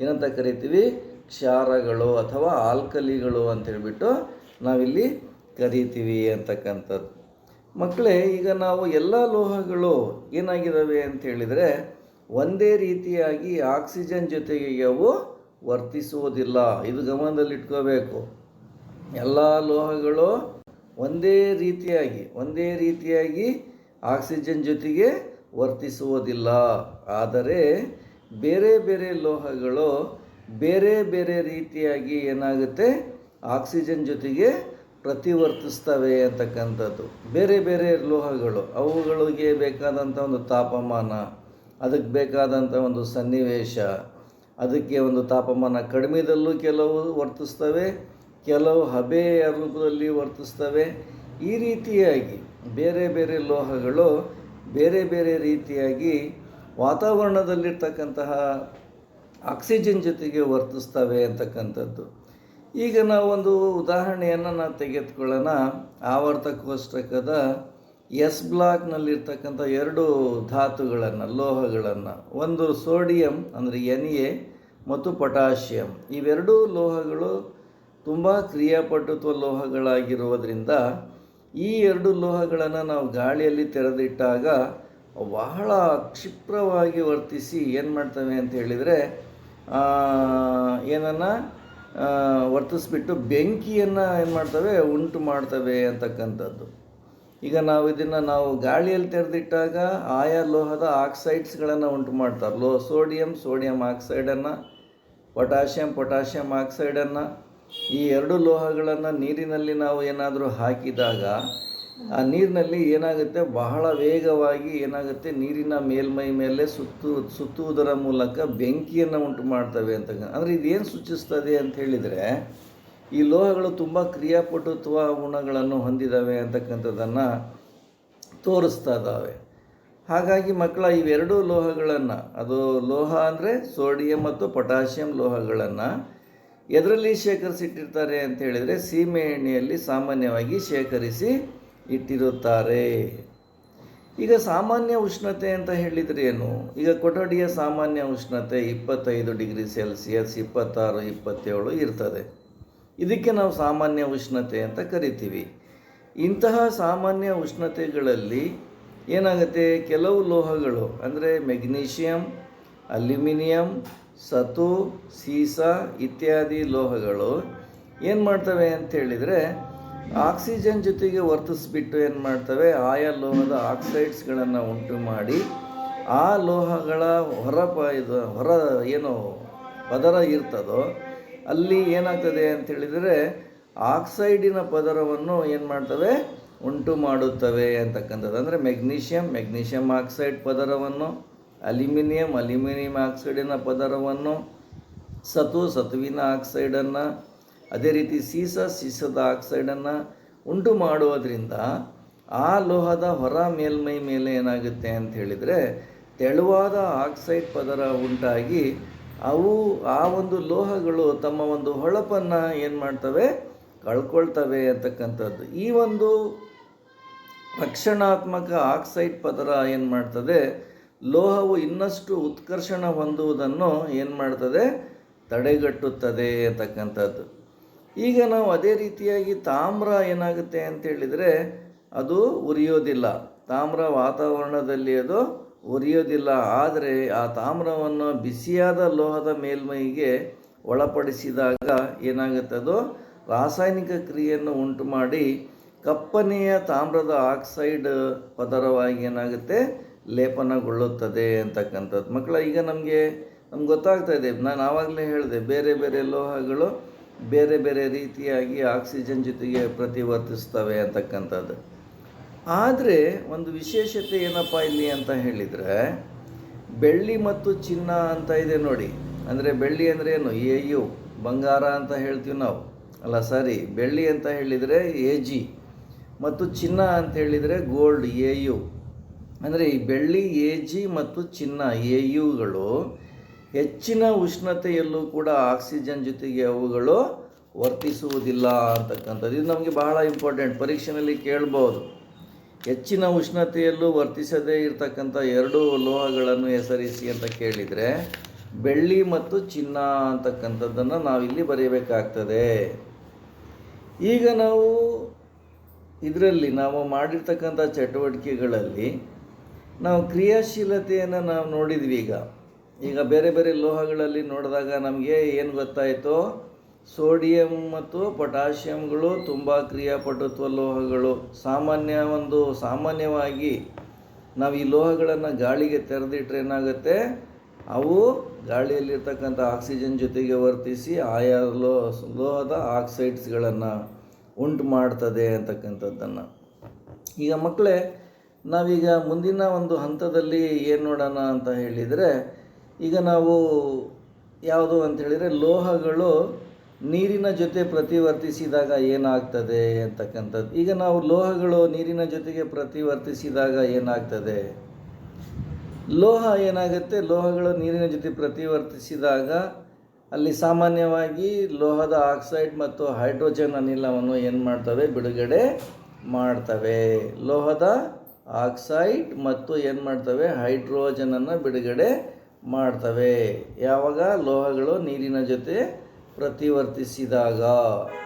ಏನಂತ ಕರಿತೀವಿ, ಕ್ಷಾರಗಳು ಅಥವಾ ಆಲ್ಕಲಿಗಳು ಅಂತೇಳ್ಬಿಟ್ಟು ನಾವಿಲ್ಲಿ ಕರಿತೀವಿ ಅಂತಕ್ಕಂಥದ್ದು. ಮಕ್ಕಳೇ, ಈಗ ನಾವು ಎಲ್ಲ ಲೋಹಗಳು ಏನಾಗಿದ್ದಾವೆ ಅಂತ ಹೇಳಿದರೆ ಒಂದೇ ರೀತಿಯಾಗಿ ಆಕ್ಸಿಜನ್ ಜೊತೆಗೆ ಅವು ವರ್ತಿಸುವುದಿಲ್ಲ. ಇದು ಗಮನದಲ್ಲಿಟ್ಕೋಬೇಕು. ಎಲ್ಲ ಲೋಹಗಳು ಒಂದೇ ರೀತಿಯಾಗಿ ಆಕ್ಸಿಜನ್ ಜೊತೆಗೆ ವರ್ತಿಸುವುದಿಲ್ಲ. ಆದರೆ ಬೇರೆ ಬೇರೆ ಲೋಹಗಳು ಬೇರೆ ಬೇರೆ ರೀತಿಯಾಗಿ ಏನಾಗುತ್ತೆ, ಆಕ್ಸಿಜನ್ ಜೊತೆಗೆ ಪ್ರತಿವರ್ತಿಸ್ತವೆ ಅಂತಕ್ಕಂಥದ್ದು. ಬೇರೆ ಬೇರೆ ಲೋಹಗಳು ಅವುಗಳಿಗೆ ಬೇಕಾದಂಥ ಒಂದು ತಾಪಮಾನ, ಅದಕ್ಕೆ ಬೇಕಾದಂಥ ಒಂದು ಸನ್ನಿವೇಶ, ಅದಕ್ಕೆ ಒಂದು ತಾಪಮಾನ ಕಡಿಮೆದಲ್ಲೂ ಕೆಲವು ವರ್ತಿಸ್ತವೆ, ಕೆಲವು ಹಬೆಯ ರೂಪದಲ್ಲಿ ವರ್ತಿಸ್ತವೆ. ಈ ರೀತಿಯಾಗಿ ಬೇರೆ ಬೇರೆ ಲೋಹಗಳು ಬೇರೆ ಬೇರೆ ರೀತಿಯಾಗಿ ವಾತಾವರಣದಲ್ಲಿರ್ತಕ್ಕಂತಹ ಆಕ್ಸಿಜನ್ ಜೊತೆಗೆ ವರ್ತಿಸ್ತವೆ ಅಂತಕ್ಕಂಥದ್ದು. ಈಗ ನಾವೊಂದು ಉದಾಹರಣೆಯನ್ನು ನಾವು ತೆಗೆದುಕೊಳ್ಳೋಣ. ಆವರ್ತ ಕೋಷ್ಟಕದ ಎಸ್ ಬ್ಲಾಕ್ನಲ್ಲಿರ್ತಕ್ಕಂಥ 2 ಧಾತುಗಳನ್ನು, ಲೋಹಗಳನ್ನು, ಒಂದು ಸೋಡಿಯಂ ಅಂದರೆ Na ಮತ್ತು ಪೊಟ್ಯಾಷಿಯಂ. ಇವೆರಡೂ ಲೋಹಗಳು ತುಂಬ ಕ್ರಿಯಾಪಟುತ್ವ ಲೋಹಗಳಾಗಿರುವುದರಿಂದ ಈ 2 ಲೋಹಗಳನ್ನು ನಾವು ಗಾಳಿಯಲ್ಲಿ ತೆರೆದಿಟ್ಟಾಗ ಬಹಳ ಕ್ಷಿಪ್ರವಾಗಿ ವರ್ತಿಸಿ ಏನು ಮಾಡ್ತವೆ ಅಂತ ಹೇಳಿದರೆ ವರ್ತಿಸ್ಬಿಟ್ಟು ಬೆಂಕಿಯನ್ನು ಏನು ಮಾಡ್ತವೆ, ಉಂಟು ಮಾಡ್ತವೆ ಅಂತಕ್ಕಂಥದ್ದು. ಈಗ ನಾವು ಗಾಳಿಯಲ್ಲಿ ತೆರೆದಿಟ್ಟಾಗ ಆಯಾ ಲೋಹದ ಆಕ್ಸೈಡ್ಸ್ಗಳನ್ನು ಉಂಟು ಮಾಡ್ತಾರೆ. ಸೋಡಿಯಂ ಆಕ್ಸೈಡನ್ನು, ಪೊಟ್ಯಾಷಿಯಂ ಆಕ್ಸೈಡನ್ನು, ಈ 2 ಲೋಹಗಳನ್ನು ನೀರಿನಲ್ಲಿ ನಾವು ಏನಾದರೂ ಹಾಕಿದಾಗ ಆ ನೀರಿನಲ್ಲಿ ಏನಾಗುತ್ತೆ, ಬಹಳ ವೇಗವಾಗಿ ಏನಾಗುತ್ತೆ, ನೀರಿನ ಮೇಲ್ಮೈ ಮೇಲೆ ಸುತ್ತುವುದರ ಮೂಲಕ ಬೆಂಕಿಯನ್ನು ಉಂಟು ಮಾಡ್ತವೆ ಅಂದರೆ ಇದೇನು ಸೂಚಿಸ್ತದೆ ಅಂತ ಹೇಳಿದರೆ ಈ ಲೋಹಗಳು ತುಂಬ ಕ್ರಿಯಾಪಟುತ್ವ ಗುಣಗಳನ್ನು ಹೊಂದಿದ್ದಾವೆ ಅಂತಕ್ಕಂಥದ್ದನ್ನು ತೋರಿಸ್ತಾ ಇದ್ದಾವೆ. ಹಾಗಾಗಿ ಮಕ್ಕಳ ಇವೆರಡೂ ಲೋಹಗಳನ್ನು, ಅದು ಲೋಹ ಅಂದರೆ ಸೋಡಿಯಂ ಮತ್ತು ಪೊಟ್ಯಾಷಿಯಂ ಲೋಹಗಳನ್ನು ಎದರಲ್ಲಿ ಶೇಖರಿಸಿಟ್ಟಿರ್ತಾರೆ ಅಂತ ಹೇಳಿದರೆ ಸೀಮೆ ಎಣ್ಣೆಯಲ್ಲಿ ಸಾಮಾನ್ಯವಾಗಿ ಶೇಖರಿಸಿ ಇಟ್ಟಿರುತ್ತಾರೆ. ಈಗ ಸಾಮಾನ್ಯ ಉಷ್ಣತೆ ಅಂತ ಹೇಳಿದರೆ ಏನು? ಈಗ ಕೊಠಡಿಯ ಸಾಮಾನ್ಯ ಉಷ್ಣತೆ 25 ಡಿಗ್ರಿ ಸೆಲ್ಸಿಯಸ್, 26, 27 ಇರ್ತದೆ. ಇದಕ್ಕೆ ನಾವು ಸಾಮಾನ್ಯ ಉಷ್ಣತೆ ಅಂತ ಕರಿತೀವಿ. ಇಂತಹ ಸಾಮಾನ್ಯ ಉಷ್ಣತೆಗಳಲ್ಲಿ ಏನಾಗುತ್ತೆ, ಕೆಲವು ಲೋಹಗಳು ಅಂದರೆ ಮೆಗ್ನೀಷಿಯಂ, ಅಲ್ಯೂಮಿನಿಯಂ, ಸತು, ಸೀಸ ಇತ್ಯಾದಿ ಲೋಹಗಳು ಏನು ಮಾಡ್ತವೆ ಅಂತ ಹೇಳಿದರೆ ಆಕ್ಸಿಜನ್ ಜೊತೆಗೆ ವರ್ತಿಸ್ಬಿಟ್ಟು ಏನು ಮಾಡ್ತವೆ, ಆಯಾ ಲೋಹದ ಆಕ್ಸೈಡ್ಸ್ಗಳನ್ನು ಉಂಟು ಮಾಡಿ ಆ ಲೋಹಗಳ ಹೊರ ಏನು ಪದರ ಇರ್ತದೋ ಅಲ್ಲಿ ಏನಾಗ್ತದೆ ಅಂಥೇಳಿದರೆ ಆಕ್ಸೈಡಿನ ಪದರವನ್ನು ಏನು ಮಾಡ್ತವೆ, ಉಂಟು ಮಾಡುತ್ತವೆ ಅಂತಕ್ಕಂಥದ್ದು. ಅಂದರೆ ಮೆಗ್ನೀಷಿಯಂ ಆಕ್ಸೈಡ್ ಪದರವನ್ನು, ಅಲ್ಯೂಮಿನಿಯಂ ಆಕ್ಸೈಡಿನ ಪದರವನ್ನು, ಸತುವಿನ ಆಕ್ಸೈಡನ್ನು, ಅದೇ ರೀತಿ ಸೀಸದ ಆಕ್ಸೈಡನ್ನು ಉಂಟು ಮಾಡುವುದರಿಂದ ಆ ಲೋಹದ ಹೊರ ಮೇಲ್ಮೈ ಮೇಲೆ ಏನಾಗುತ್ತೆ ಅಂತ ಹೇಳಿದರೆ ತೆಳುವಾದ ಆಕ್ಸೈಡ್ ಪದರ ಉಂಟಾಗಿ ಆ ಒಂದು ಲೋಹಗಳು ತಮ್ಮ ಒಂದು ಹೊಳಪನ್ನು ಏನು ಮಾಡ್ತವೆ, ಕಳ್ಕೊಳ್ತವೆ ಅಂತಕ್ಕಂಥದ್ದು. ಈ ಒಂದು ರಕ್ಷಣಾತ್ಮಕ ಆಕ್ಸೈಡ್ ಪದರ ಏನು ಮಾಡ್ತದೆ, ಲೋಹವು ಇನ್ನಷ್ಟು ಉತ್ಕರ್ಷಣ ಹೊಂದುವುದನ್ನು ಏನು ಮಾಡ್ತದೆ, ತಡೆಗಟ್ಟುತ್ತದೆ ಅಂತಕ್ಕಂಥದ್ದು. ಈಗ ನಾವು ಅದೇ ರೀತಿಯಾಗಿ ತಾಮ್ರ ಏನಾಗುತ್ತೆ ಅಂತೇಳಿದರೆ ಅದು ಉರಿಯೋದಿಲ್ಲ. ತಾಮ್ರ ವಾತಾವರಣದಲ್ಲಿ ಅದು ಉರಿಯೋದಿಲ್ಲ. ಆದರೆ ಆ ತಾಮ್ರವನ್ನು ಬಿಸಿಯಾದ ಲೋಹದ ಮೇಲ್ಮೈಗೆ ಒಳಪಡಿಸಿದಾಗ ಏನಾಗುತ್ತೆ, ಅದು ರಾಸಾಯನಿಕ ಕ್ರಿಯೆಯನ್ನು ಉಂಟು ಮಾಡಿ ಕಪ್ಪನೆಯ ತಾಮ್ರದ ಆಕ್ಸೈಡ್ ಪದರವಾಗಿ ಏನಾಗುತ್ತೆ, ಲೇಪನಗೊಳ್ಳುತ್ತದೆ ಅಂತಕ್ಕಂಥದ್ದು. ಮಕ್ಕಳ, ಈಗ ನಮಗೆ ಗೊತ್ತಾಗ್ತಾ ಇದೆ, ನಾನು ಆವಾಗಲೇ ಹೇಳಿದೆ, ಬೇರೆ ಬೇರೆ ಲೋಹಗಳು ಬೇರೆ ಬೇರೆ ರೀತಿಯಾಗಿ ಆಕ್ಸಿಜನ್ ಜೊತೆಗೆ ಪ್ರತಿವರ್ತಿಸ್ತವೆ ಅಂತಕ್ಕಂಥದ್ದು. ಆದರೆ ಒಂದು ವಿಶೇಷತೆ ಏನಪ್ಪ ಇಲ್ಲಿ ಅಂತ ಹೇಳಿದರೆ, ಬೆಳ್ಳಿ ಮತ್ತು ಚಿನ್ನ ಅಂತ ಇದೆ ನೋಡಿ. ಅಂದರೆ ಬೆಳ್ಳಿ ಅಂದರೆ ಏನು, Au, ಬಂಗಾರ ಅಂತ ಹೇಳ್ತೀವಿ ನಾವು, ಬೆಳ್ಳಿ ಅಂತ ಹೇಳಿದರೆ Ag, ಮತ್ತು ಚಿನ್ನ ಅಂತ ಹೇಳಿದರೆ ಗೋಲ್ಡ್, Au. ಅಂದರೆ ಈ ಬೆಳ್ಳಿ, Ag ಮತ್ತು ಚಿನ್ನ, Auಗಳು ಹೆಚ್ಚಿನ ಉಷ್ಣತೆಯಲ್ಲೂ ಕೂಡ ಆಕ್ಸಿಜನ್ ಜೊತೆಗೆ ಅವುಗಳು ವರ್ತಿಸುವುದಿಲ್ಲ ಅಂತಕ್ಕಂಥದ್ದು. ಇದು ನಮಗೆ ಬಹಳ ಇಂಪಾರ್ಟೆಂಟ್, ಪರೀಕ್ಷೆಯಲ್ಲಿ ಕೇಳ್ಬೋದು. ಹೆಚ್ಚಿನ ಉಷ್ಣತೆಯಲ್ಲೂ ವರ್ತಿಸದೇ ಇರತಕ್ಕಂಥ ಎರಡು ಲೋಹಗಳನ್ನು ಹೆಸರಿಸಿ ಅಂತ ಕೇಳಿದರೆ ಬೆಳ್ಳಿ ಮತ್ತು ಚಿನ್ನ ಅಂತಕ್ಕಂಥದ್ದನ್ನು ನಾವಿಲ್ಲಿ ಬರೆಯಬೇಕಾಗ್ತದೆ. ಈಗ ನಾವು ಇದರಲ್ಲಿ ನಾವು ಮಾಡಿರ್ತಕ್ಕಂಥ ಚಟುವಟಿಕೆಗಳಲ್ಲಿ ನಾವು ಕ್ರಿಯಾಶೀಲತೆಯನ್ನು ನಾವು ನೋಡಿದ್ವಿ. ಈಗ ಬೇರೆ ಬೇರೆ ಲೋಹಗಳಲ್ಲಿ ನೋಡಿದಾಗ ನಮಗೆ ಏನು ಗೊತ್ತಾಯಿತು, ಸೋಡಿಯಂ ಮತ್ತು ಪೊಟ್ಯಾಷಿಯಂಗಳು ತುಂಬ ಕ್ರಿಯಾಪಟುತ್ವ ಲೋಹಗಳು. ಸಾಮಾನ್ಯವಾಗಿ ನಾವು ಈ ಲೋಹಗಳನ್ನು ಗಾಳಿಗೆ ತೆರೆದಿಟ್ರೆ ಏನಾಗುತ್ತೆ, ಅವು ಗಾಳಿಯಲ್ಲಿರ್ತಕ್ಕಂಥ ಆಕ್ಸಿಜನ್ ಜೊತೆಗೆ ವರ್ತಿಸಿ ಆಯಾ ಲೋಹದ ಆಕ್ಸೈಡ್ಸ್ಗಳನ್ನು ಉಂಟು ಮಾಡ್ತದೆ ಅಂತಕ್ಕಂಥದ್ದನ್ನು. ಈಗ ಮಕ್ಕಳೇ, ನಾವೀಗ ಮುಂದಿನ ಒಂದು ಹಂತದಲ್ಲಿ ಏನು ನೋಡೋಣ ಅಂತ ಹೇಳಿದರೆ, ಈಗ ನಾವು ಯಾವುದು ಅಂತ ಹೇಳಿದರೆ ಲೋಹಗಳು ನೀರಿನ ಜೊತೆ ಪ್ರತಿವರ್ತಿಸಿದಾಗ ಏನಾಗ್ತದೆ ಅಂತಕ್ಕಂಥದ್ದು. ಈಗ ನಾವು ಲೋಹಗಳು ನೀರಿನ ಜೊತೆಗೆ ಪ್ರತಿವರ್ತಿಸಿದಾಗ ಏನಾಗ್ತದೆ, ಲೋಹ ಏನಾಗುತ್ತೆ, ಲೋಹಗಳು ನೀರಿನ ಜೊತೆ ಪ್ರತಿವರ್ತಿಸಿದಾಗ ಅಲ್ಲಿ ಸಾಮಾನ್ಯವಾಗಿ ಲೋಹದ ಆಕ್ಸೈಡ್ ಮತ್ತು ಹೈಡ್ರೋಜನ್ ಅನಿಲವನ್ನು ಏನು ಮಾಡ್ತವೆ, ಬಿಡುಗಡೆ ಮಾಡ್ತವೆ. ಲೋಹದ ಆಕ್ಸೈಡ್ ಮತ್ತು ಏನು ಮಾಡ್ತವೆ, ಹೈಡ್ರೋಜನನ್ನು ಬಿಡುಗಡೆ ಮಾಡ್ತವೆ ಯಾವಾಗ ಲೋಹಗಳು ನೀರಿನ ಜೊತೆ ಪ್ರತಿವರ್ತಿಸಿದಾಗ.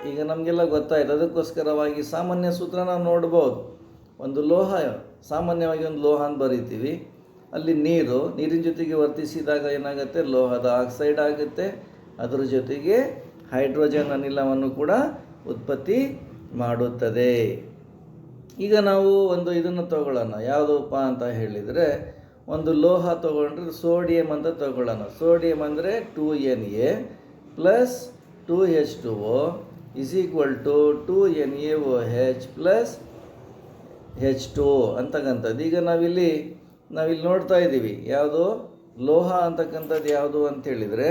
ಈಗ ನಮಗೆಲ್ಲ ಗೊತ್ತಾಯ್ತು. ಅದಕ್ಕೋಸ್ಕರವಾಗಿ ಸಾಮಾನ್ಯ ಸೂತ್ರ ನಾವು ನೋಡ್ಬೋದು. ಒಂದು ಲೋಹ, ಸಾಮಾನ್ಯವಾಗಿ ಒಂದು ಲೋಹ ಅಂತ ಬರಿತೀವಿ, ಅಲ್ಲಿ ನೀರಿನ ಜೊತೆಗೆ ವರ್ತಿಸಿದಾಗ ಏನಾಗುತ್ತೆ, ಲೋಹದ ಆಕ್ಸೈಡ್ ಆಗುತ್ತೆ, ಅದರ ಜೊತೆಗೆ ಹೈಡ್ರೋಜನ್ ಅನಿಲವನ್ನು ಕೂಡ ಉತ್ಪತ್ತಿ ಮಾಡುತ್ತದೆ. ಈಗ ನಾವು ಒಂದು ಇದನ್ನು ತಗೊಳ್ಳೋಣ, ಯಾವುದಪ್ಪ ಅಂತ ಹೇಳಿದರೆ, ಒಂದು ಲೋಹ ತಗೊಂಡ್ರೆ ಸೋಡಿಯಂ ಅಂತ ತಗೊಳ್ಳೋಣ. ಸೋಡಿಯಂ ಅಂದರೆ 2Na plus 2H2O is equal to 2NaOH plus H2O ಅಂತಕ್ಕಂಥದ್ದು. ಈಗ ನಾವಿಲ್ಲಿ ನೋಡ್ತಾ ಇದ್ದೀವಿ, ಯಾವುದು ಲೋಹ ಅಂತಕ್ಕಂಥದ್ದು ಯಾವುದು ಅಂತೇಳಿದರೆ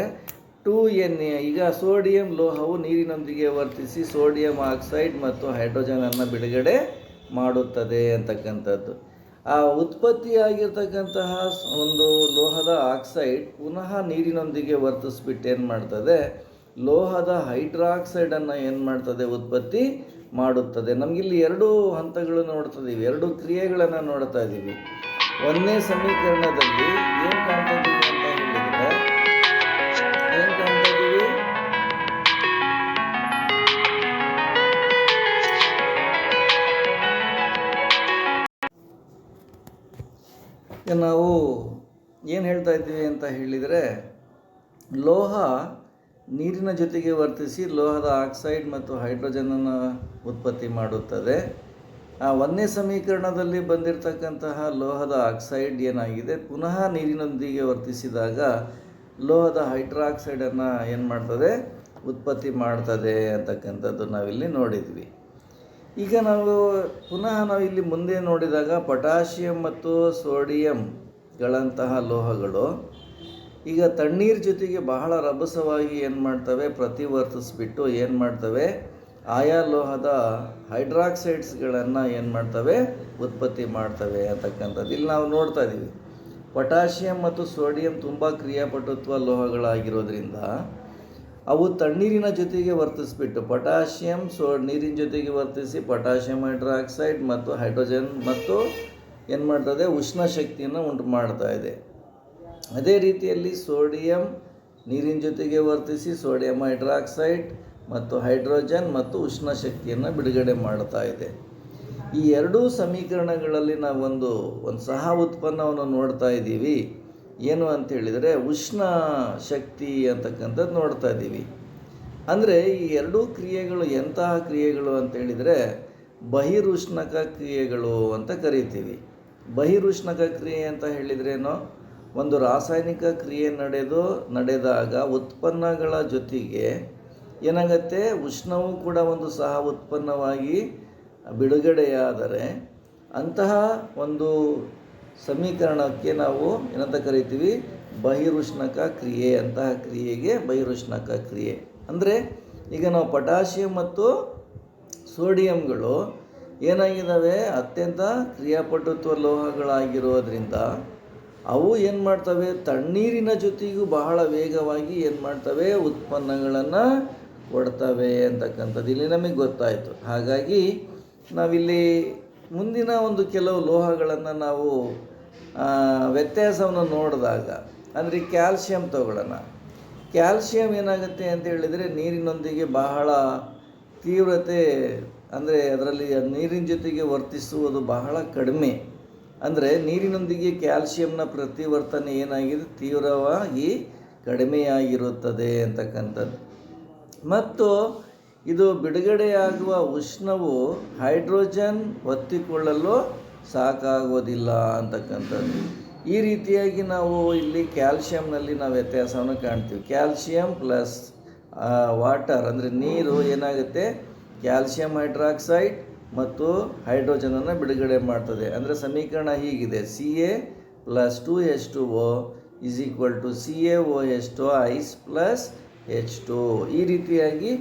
2Na. ಈಗ ಸೋಡಿಯಂ ಲೋಹವು ನೀರಿನೊಂದಿಗೆ ವರ್ತಿಸಿ ಸೋಡಿಯಂ ಆಕ್ಸೈಡ್ ಮತ್ತು ಹೈಡ್ರೋಜನನ್ನು ಬಿಡುಗಡೆ ಮಾಡುತ್ತದೆ ಅಂತಕ್ಕಂಥದ್ದು. ಆ ಉತ್ಪತ್ತಿಯಾಗಿರ್ತಕ್ಕಂತಹ ಒಂದು ಲೋಹದ ಆಕ್ಸೈಡ್ ಪುನಃ ನೀರಿನೊಂದಿಗೆ ವರ್ತಿಸ್ಬಿಟ್ಟು ಏನು ಮಾಡ್ತದೆ, ಲೋಹದ ಹೈಡ್ರಾಕ್ಸೈಡನ್ನು ಏನು ಮಾಡ್ತದೆ, ಉತ್ಪತ್ತಿ ಮಾಡುತ್ತದೆ. ನಮಗಿಲ್ಲಿ ಎರಡು ಹಂತಗಳು ನೋಡ್ತಿದ್ದೀವಿ, ಎರಡು ಕ್ರಿಯೆಗಳನ್ನು ನೋಡ್ತಾ ಇದ್ದೀವಿ. ಒಂದನೇ ಸಮೀಕರಣದಲ್ಲಿ ಏನು ಕಾಣ್ತಾ ಇದ್ದೀವಿ ಅಂತ ಹೇಳಿದರೆ, ಏನು ಕಾಣ್ತಾ ಇದ್ದೀವಿ, ನಾವು ಏನು ಹೇಳ್ತಾ ಇದ್ದೀವಿ ಅಂತ ಹೇಳಿದರೆ, ಲೋಹ ನೀರಿನ ಜೊತೆಗೆ ವರ್ತಿಸಿ ಲೋಹದ ಆಕ್ಸೈಡ್ ಮತ್ತು ಹೈಡ್ರೋಜನನ್ನು ಉತ್ಪತ್ತಿ ಮಾಡುತ್ತದೆ. ಆ ಒಂದನೇ ಸಮೀಕರಣದಲ್ಲಿ ಬಂದಿರತಕ್ಕಂತಹ ಲೋಹದ ಆಕ್ಸೈಡ್ ಏನಾಗಿದೆ, ಪುನಃ ನೀರಿನೊಂದಿಗೆ ವರ್ತಿಸಿದಾಗ ಲೋಹದ ಹೈಡ್ರಾಕ್ಸೈಡನ್ನು ಏನು ಮಾಡ್ತದೆ, ಉತ್ಪತ್ತಿ ಮಾಡ್ತದೆ ಅಂತಕ್ಕಂಥದ್ದು ನಾವಿಲ್ಲಿ ನೋಡಿದ್ವಿ. ಈಗ ನಾವಿಲ್ಲಿ ಮುಂದೆ ನೋಡಿದಾಗ ಪೊಟ್ಯಾಷಿಯಂ ಮತ್ತು ಸೋಡಿಯಂಗಳಂತಹ ಲೋಹಗಳು ಈಗ ತಣ್ಣೀರು ಜೊತೆಗೆ ಬಹಳ ರಭಸವಾಗಿ ಏನು ಮಾಡ್ತವೆ, ಪ್ರತಿವರ್ತಿಸ್ಬಿಟ್ಟು ಏನು ಮಾಡ್ತವೆ, ಆಯಾ ಲೋಹದ ಹೈಡ್ರಾಕ್ಸೈಡ್ಸ್ಗಳನ್ನು ಏನು ಮಾಡ್ತವೆ, ಉತ್ಪತ್ತಿ ಮಾಡ್ತವೆ ಅಂತಕ್ಕಂಥದ್ದು ಇಲ್ಲಿ ನಾವು ನೋಡ್ತಾ ಇದ್ದೀವಿ. ಪೊಟ್ಯಾಷಿಯಂ ಮತ್ತು ಸೋಡಿಯಂ ತುಂಬ ಕ್ರಿಯಾಪಟುತ್ವ ಲೋಹಗಳಾಗಿರೋದ್ರಿಂದ ಅವು ತಣ್ಣೀರಿನ ಜೊತೆಗೆ ವರ್ತಿಸ್ಬಿಟ್ಟು ಪೊಟ್ಯಾಷಿಯಂ ನೀರಿನ ಜೊತೆಗೆ ವರ್ತಿಸಿ ಪೊಟ್ಯಾಷಿಯಂ ಹೈಡ್ರಾಕ್ಸೈಡ್ ಮತ್ತು ಹೈಡ್ರೋಜನ್ ಮತ್ತು ಏನು ಮಾಡ್ತದೆ, ಉಷ್ಣ ಶಕ್ತಿಯನ್ನು ಉಂಟು ಮಾಡ್ತಾ ಇದೆ. ಅದೇ ರೀತಿಯಲ್ಲಿ ಸೋಡಿಯಂ ನೀರಿನ ಜೊತೆಗೆ ವರ್ತಿಸಿ ಸೋಡಿಯಂ ಹೈಡ್ರಾಕ್ಸೈಡ್ ಮತ್ತು ಹೈಡ್ರೋಜನ್ ಮತ್ತು ಉಷ್ಣ ಶಕ್ತಿಯನ್ನು ಬಿಡುಗಡೆ ಮಾಡ್ತಾ ಇದೆ. ಈ ಎರಡೂ ಸಮೀಕರಣಗಳಲ್ಲಿ ನಾವು ಒಂದು ಸಹ ಉತ್ಪನ್ನವನ್ನು ನೋಡ್ತಾ ಇದ್ದೀವಿ. ಏನು ಅಂತೇಳಿದರೆ ಉಷ್ಣ ಶಕ್ತಿ ಅಂತಕ್ಕಂಥದ್ದು ನೋಡ್ತಾ ಇದ್ದೀವಿ. ಅಂದರೆ ಈ ಎರಡೂ ಕ್ರಿಯೆಗಳು ಎಂತಹ ಕ್ರಿಯೆಗಳು ಅಂತೇಳಿದರೆ ಬಹಿರುಷ್ಣಕ ಕ್ರಿಯೆಗಳು ಅಂತ ಕರಿತೀವಿ. ಬಹಿರುಷ್ಣಕ ಕ್ರಿಯೆ ಅಂತ ಹೇಳಿದ್ರೇನೋ, ಒಂದು ರಾಸಾಯನಿಕ ಕ್ರಿಯೆ ನಡೆದಾಗ ಉತ್ಪನ್ನಗಳ ಜೊತೆಗೆ ಏನಾಗುತ್ತೆ, ಉಷ್ಣವೂ ಕೂಡ ಒಂದು ಸಹ ಉತ್ಪನ್ನವಾಗಿ ಬಿಡುಗಡೆಯಾದರೆ ಅಂತಹ ಒಂದು ಸಮೀಕರಣಕ್ಕೆ ನಾವು ಏನಂತ ಕರಿತೀವಿ, ಬಹಿರುಷ್ಣಕ ಕ್ರಿಯೆ. ಅಂತಹ ಕ್ರಿಯೆಗೆ ಬಹಿರುಷ್ಣಕ ಕ್ರಿಯೆ ಅಂದರೆ, ಈಗ ನಾವು ಪೊಟ್ಯಾಷಿಯಂ ಮತ್ತು ಸೋಡಿಯಂಗಳು ಏನಾಗಿದ್ದಾವೆ, ಅತ್ಯಂತ ಕ್ರಿಯಾಪಟುತ್ವ ಲೋಹಗಳಾಗಿರೋದ್ರಿಂದ ಅವು ಏನು ಮಾಡ್ತವೆ, ತಣ್ಣೀರಿನ ಜೊತೆಗೂ ಬಹಳ ವೇಗವಾಗಿ ಏನು ಮಾಡ್ತವೆ, ಉತ್ಪನ್ನಗಳನ್ನು ಕೊಡ್ತವೆ ಅಂತಕ್ಕಂಥದ್ದು ಇಲ್ಲಿ ನಮಗೆ ಗೊತ್ತಾಯಿತು. ಹಾಗಾಗಿ ನಾವಿಲ್ಲಿ ಮುಂದಿನ ಒಂದು ಕೆಲವು ಲೋಹಗಳನ್ನು ನಾವು ವ್ಯತ್ಯಾಸವನ್ನು ನೋಡಿದಾಗ, ಅಂದರೆ ಕ್ಯಾಲ್ಶಿಯಂ ತಗೊಳ್ಳೋಣ. ಕ್ಯಾಲ್ಶಿಯಂ ಏನಾಗುತ್ತೆ ಅಂತ ಹೇಳಿದರೆ ನೀರಿನೊಂದಿಗೆ ಬಹಳ ತೀವ್ರತೆ, ಅಂದರೆ ಅದರಲ್ಲಿ ನೀರಿನ ಜೊತೆಗೆ ವರ್ತಿಸುವುದು ಬಹಳ ಕಡಿಮೆ. ಅಂದರೆ ನೀರಿನೊಂದಿಗೆ ಕ್ಯಾಲ್ಶಿಯಂನ ಪ್ರತಿವರ್ತನೆ ಏನಾಗಿದೆ, ತೀವ್ರವಾಗಿ ಕಡಿಮೆಯಾಗಿರುತ್ತದೆ ಅಂತಕ್ಕಂಥದ್ದು. ಮತ್ತು ಇದು ಬಿಡುಗಡೆಯಾಗುವ ಉಷ್ಣವು ಹೈಡ್ರೋಜನ್ ಒತ್ತಿಕೊಳ್ಳಲು ಸಾಕಾಗೋದಿಲ್ಲ ಅಂತಕ್ಕಂಥದ್ದು. ಈ ರೀತಿಯಾಗಿ ನಾವು ಇಲ್ಲಿ ಕ್ಯಾಲ್ಶಿಯಂನಲ್ಲಿ ನಾವು ವ್ಯತ್ಯಾಸವನ್ನು ಕಾಣ್ತೀವಿ. ಕ್ಯಾಲ್ಶಿಯಂ ಪ್ಲಸ್ ವಾಟರ್ ಅಂದರೆ ನೀರು ಏನಾಗುತ್ತೆ, ಕ್ಯಾಲ್ಶಿಯಂ ಹೈಡ್ರಾಕ್ಸೈಡ್ ಮತ್ತು ಹೈಡ್ರೋಜನನ್ನು ಬಿಡುಗಡೆ ಮಾಡ್ತದೆ. ಅಂದರೆ ಸಮೀಕರಣ ಹೀಗಿದೆ, Ca+2H2O = CaOH2 ice plus H2. ಈ ರೀತಿಯಾಗಿ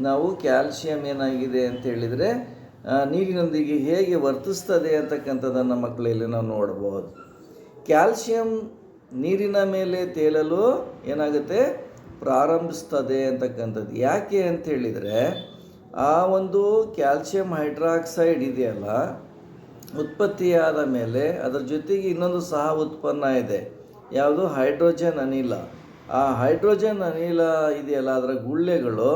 ನಾವು ಕ್ಯಾಲ್ಶಿಯಂ ಏನಾಗಿದೆ ಅಂತ ಹೇಳಿದರೆ ನೀರಿನೊಂದಿಗೆ ಹೇಗೆ ವರ್ತಿಸ್ತದೆ ಅಂತಕ್ಕಂಥದ್ದನ್ನು ಮಕ್ಕಳಲ್ಲಿ ನಾವು ನೋಡ್ಬೋದು. ಕ್ಯಾಲ್ಶಿಯಂ ನೀರಿನ ಮೇಲೆ ತೇಲಲು ಏನಾಗುತ್ತೆ, ಪ್ರಾರಂಭಿಸ್ತದೆ ಅಂತಕ್ಕಂಥದ್ದು. ಯಾಕೆ ಅಂತ ಹೇಳಿದರೆ ಆ ಒಂದು ಕ್ಯಾಲ್ಶಿಯಂ ಹೈಡ್ರಾಕ್ಸೈಡ್ ಇದೆಯಲ್ಲ, ಉತ್ಪತ್ತಿಯಾದ ಮೇಲೆ ಅದರ ಜೊತೆಗೆ ಇನ್ನೊಂದು ಸಹ ಉತ್ಪನ್ನ ಇದೆ, ಯಾವುದು, ಹೈಡ್ರೋಜನ್ ಅನಿಲ. ಆ ಹೈಡ್ರೋಜನ್ ಅನಿಲ ಇದೆಯಲ್ಲ, ಅದರ ಗುಳ್ಳೆಗಳು